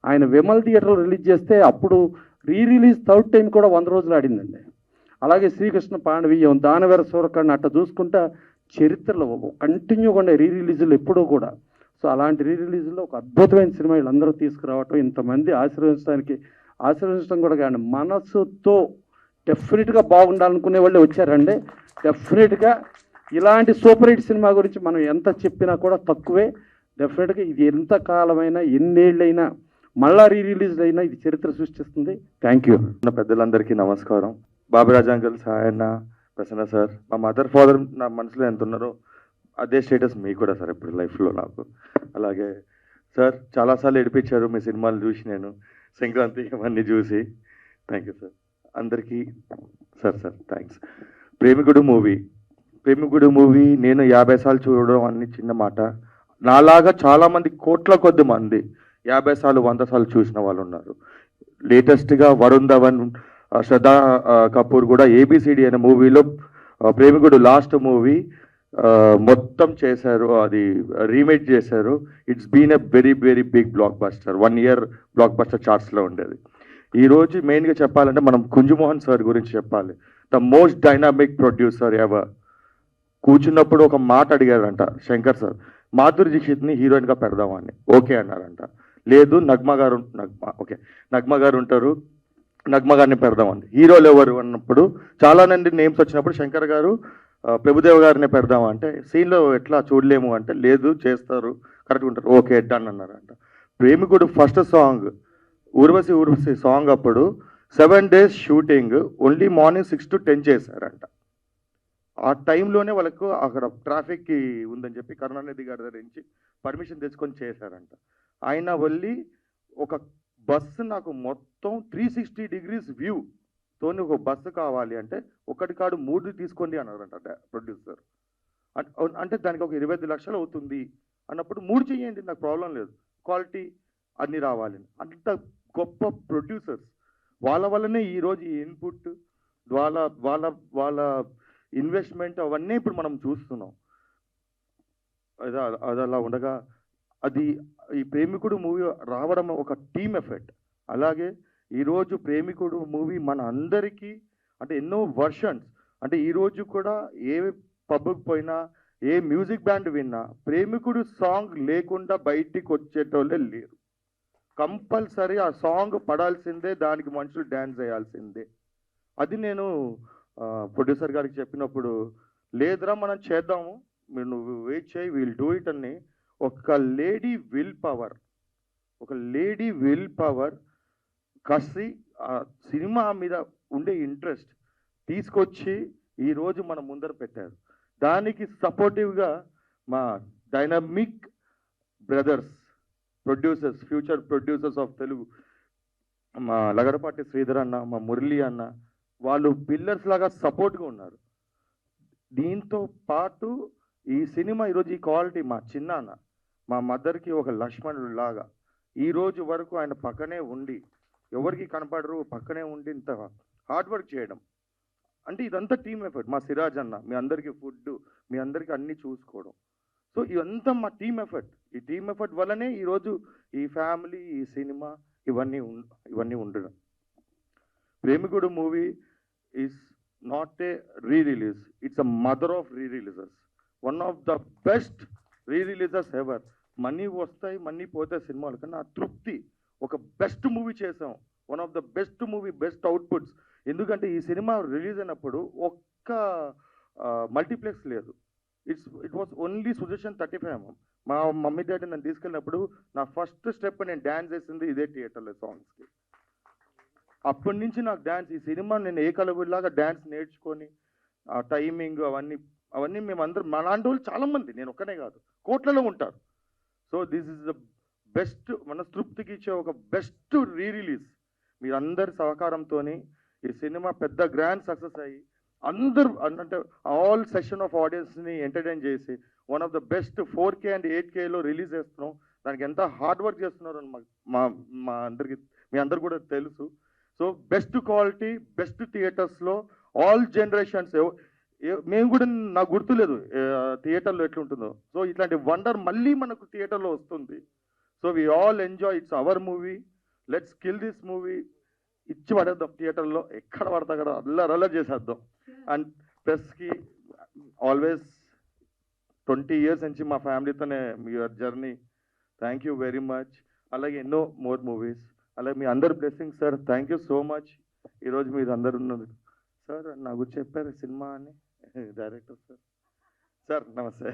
ఆయన విమల్ థియేటర్లో రిలీజ్ చేస్తే అప్పుడు రిలీజ్ 3rd టైం కూడా 100 రోజులు ఆడిందండి. అలాగే శ్రీకృష్ణ పాండవీయం, దానవీర సూరకర్ణ అట్లా చూసుకుంటా చరిత్రలో కంటిన్యూగా ఉండే రిలీజులు ఎప్పుడూ కూడా. సో అలాంటి రిలీజుల్లో ఒక అద్భుతమైన సినిమా వీళ్ళందరూ తీసుకురావటం, ఇంతమంది ఆశీర్వదించడం కూడా కానీ మనసుతో డెఫినెట్గా బాగుండాలనుకునే వాళ్ళే వచ్చారండి. డెఫినెట్గా ఇలాంటి సూపర్ హిట్ సినిమా గురించి మనం ఎంత చెప్పినా కూడా తక్కువే. డెఫినెట్గా ఇది ఎంత కాలమైనా ఎన్నేళ్ళైనా మళ్ళా రిలీజ్ అయినా ఇది చరిత్ర సృష్టిస్తుంది. Thank you. పెద్దలందరికీ నమస్కారం. బాబురాజ్ అంకుల్, సాయన్న, ప్రసన్న సార్, మా మదర్ ఫాదర్ నా మనసులో ఎంత ఉన్నారో అదే స్టేటస్ మీకు కూడా సార్ ఇప్పుడు లైఫ్లో నాకు. అలాగే సార్ చాలాసార్లు ఏడిపించారు మీ సినిమాలు చూసి, నేను సంక్రాంతి అవన్నీ చూసి. థ్యాంక్ యూ సార్ అందరికీ. Sir thanks. ప్రేమికుడు మూవీ నేను 50 సార్లు చూడడం అన్ని చిన్న మాట. నాలాగా చాలామంది కోట్ల కొద్ది మంది 50 సార్లు 100 సార్లు చూసిన వాళ్ళు ఉన్నారు. లేటెస్ట్గా వరుణ్ ధవన్, శ్రద్ధా కపూర్ కూడా ABCD అనే మూవీలో ప్రేమికుడు లాస్ట్ మూవీ మొత్తం చేశారు, అది రీమేక్ చేశారు. It's been a very very big blockbuster, 1 year blockbuster చార్ట్స్లో ఉండేది. ఈరోజు మెయిన్గా చెప్పాలంటే మనం కుంజమోహన్ సార్ గురించి చెప్పాలి. The most dynamic producer ever. కూర్చున్నప్పుడు ఒక మాట అడిగారంట శంకర్ సార్, మాధురి దీక్షిత్ని హీరోయిన్గా పెడదామని. ఓకే అన్నారంట. లేదు నగ్మ గారు ఉంటారు, నగ్మ గారిని పెడదామని. హీరోలు ఎవరు అన్నప్పుడు చాలా మంది నేమ్స్ వచ్చినప్పుడు శంకర్ గారు ప్రభుదేవ్ గారిని పెడదామంటే సీన్లో ఎట్లా చూడలేము అంటే లేదు చేస్తారు, కరెక్ట్గా ఉంటారు, ఓకే డన్ అన్నారంట. ప్రేమికుడు ఫస్ట్ సాంగ్ ఊర్వశి సాంగ్ అప్పుడు 7 days shooting, only morning 6 to 10 చేశారంట. ఆ టైంలోనే వాళ్ళకు అక్కడ ట్రాఫిక్కి ఉందని చెప్పి కరుణానిధి గారి దగ్గర నుంచి పర్మిషన్ తెచ్చుకొని చేశారంట. ఆయన వెళ్ళి ఒక బస్సు నాకు మొత్తం 360 degrees వ్యూతోని ఒక బస్సు కావాలి అంటే ఒకటి కాడు 3 తీసుకోండి అన్నారంట ప్రొడ్యూసర్. అంటే దానికి ఒక 25 లక్షలు అవుతుంది అన్నప్పుడు 3 చేయండి, నాకు ప్రాబ్లం లేదు, క్వాలిటీ అన్నీ రావాలి. అంత గొప్ప ప్రొడ్యూసర్స్. వాళ్ళ వల్లనే ఈరోజు ఈ ఇన్పుట్, వాళ్ళ ఇన్వెస్ట్మెంట్ అవన్నీ ఇప్పుడు మనం చూస్తున్నాం. అది అలా ఉండగా అది ఈ ప్రేమికుడు మూవీ రావడం ఒక టీమ్ ఎఫెక్ట్. అలాగే ఈరోజు ప్రేమికుడు మూవీ మన అందరికీ అంటే ఎన్నో వర్షన్స్, అంటే ఈరోజు కూడా ఏ పబ్కి పోయినా ఏ మ్యూజిక్ బ్యాండ్ విన్నా ప్రేమికుడు సాంగ్ లేకుండా బయటికి వచ్చేటోళ్ళే లేరు. కంపల్సరీ ఆ సాంగ్ పడాల్సిందే, దానికి మనుషులు డ్యాన్స్ చేయాల్సిందే. అది నేను ప్రొడ్యూసర్ గారికి చెప్పినప్పుడు లేదురా మనం చేద్దాము, మీరు నువ్వు వెయిట్ చేయి, విల్ డూ ఇట్ అని ఒక లేడీ విల్ పవర్ కసి ఆ సినిమా మీద ఉండే ఇంట్రెస్ట్ తీసుకొచ్చి ఈరోజు మన ముందర పెట్టారు. దానికి సపోర్టివ్గా మా dynamic brothers producers, future producers of Telugu, మా లగడపాటి శ్రీధర్ అన్న, మా మురళి అన్న, వాళ్ళు పిల్లర్స్ లాగా సపోర్ట్గా ఉన్నారు. దీంతో పాటు ఈ సినిమా ఈరోజు ఈ క్వాలిటీ మా చిన్నాన్న, మా మదర్కి ఒక లక్ష్మణుడు లాగా ఈరోజు వరకు ఆయన పక్కనే ఉండి, ఎవరికి కనపడరు, పక్కనే ఉండి ఇంత హార్డ్ వర్క్ చేయడం అంటే ఇదంతా టీమ్ ఎఫర్ట్. మా సిరాజ్ అన్న మీ అందరికీ ఫుడ్, మీ అందరికీ అన్నీ చూసుకోవడం. సో ఇదంతా మా టీమ్ ఎఫర్ట్. ఈ టీమ్ ఎఫర్ట్ వల్లనే ఈరోజు ఈ ఫ్యామిలీ, ఈ సినిమా ఇవన్నీ ఉండడం. Premikudu movie is not a re release, it's a mother of re releases. One of the best re releases ever. Money వస్తాయి, మనీ పోతాయి సినిమాలు, కానీ ఆ తృప్తి, ఒక బెస్ట్ మూవీ చేసాం, one of the best movie, best outputs. ఎందుకంటే ఈ సినిమా రిలీజ్ అయినప్పుడు ఒక్క మల్టీప్లెక్స్ లేదు. It was only suggestion 35mm. మా మమ్మీ డాడీ నన్ను తీసుకెళ్ళినప్పుడు నా ఫస్ట్ స్టెప్ నేను డ్యాన్స్ చేసింది ఇదే థియేటర్లో సాంగ్స్కి. అప్పటి నుంచి నాకు డ్యాన్స్, ఈ సినిమా నేను ఏ కలబుల్లాగా డ్యాన్స్ నేర్చుకొని ఆ టైమింగ్ అవన్నీ మేమందరం, మా లాంటి వాళ్ళు చాలామంది, నేను ఒక్కనే కాదు, కోట్లలో ఉంటారు. So this is the best, మనస్తృప్తికి ఇచ్చే ఒక బెస్ట్ రీ-రిలీజ్. మీరందరి సహకారంతో ఈ సినిమా పెద్ద గ్రాండ్ సక్సెస్ అయ్యి అందరూ అంటే ఆల్ సెషన్ ఆఫ్ ఆడియన్స్ని ఎంటర్టైన్ చేసి one of the best 4K and 8Kలో రిలీజ్ చేస్తున్నాం. దానికి ఎంత హార్డ్ వర్క్ చేస్తున్నారో మా అందరికి, మీ అందరు కూడా తెలుసు. సో బెస్ట్ క్వాలిటీ, బెస్ట్ థియేటర్స్లో ఆల్ జనరేషన్స్. మేము కూడా, నాకు గుర్తులేదు థియేటర్లో ఎట్లుంటుందో. సో ఇట్లాంటి వండర్ మళ్ళీ మనకు థియేటర్లో వస్తుంది. So we all enjoy, it's our movie, let's kill this movie. ఇచ్చి పడేద్దాం థియేటర్లో, ఎక్కడ పడతా అక్కడ అల్లరి చేసేద్దాం. అండ్ ప్రెస్కి ఆల్వేస్ 20 years నుంచి మా ఫ్యామిలీతోనే your journey. Thank you very much. అలాగే ఎన్నో మోర్ మూవీస్. అలాగే మీ అందరు blessing sir, thank you so much. ఈరోజు మీరు అందరు ఉన్నారు సార్. నా గురించి చెప్పారు సినిమా అని డైరెక్టర్ సార్. సార్ నమస్తే.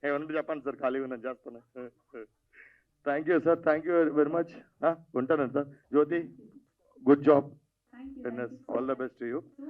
ఏమన్నా చెప్పండి సార్, ఖాళీగా ఉన్నాను, చేస్తాను. Thank you sir, thank you very much. ఉంటానండి sir. Jyoti, good job. All the best to you.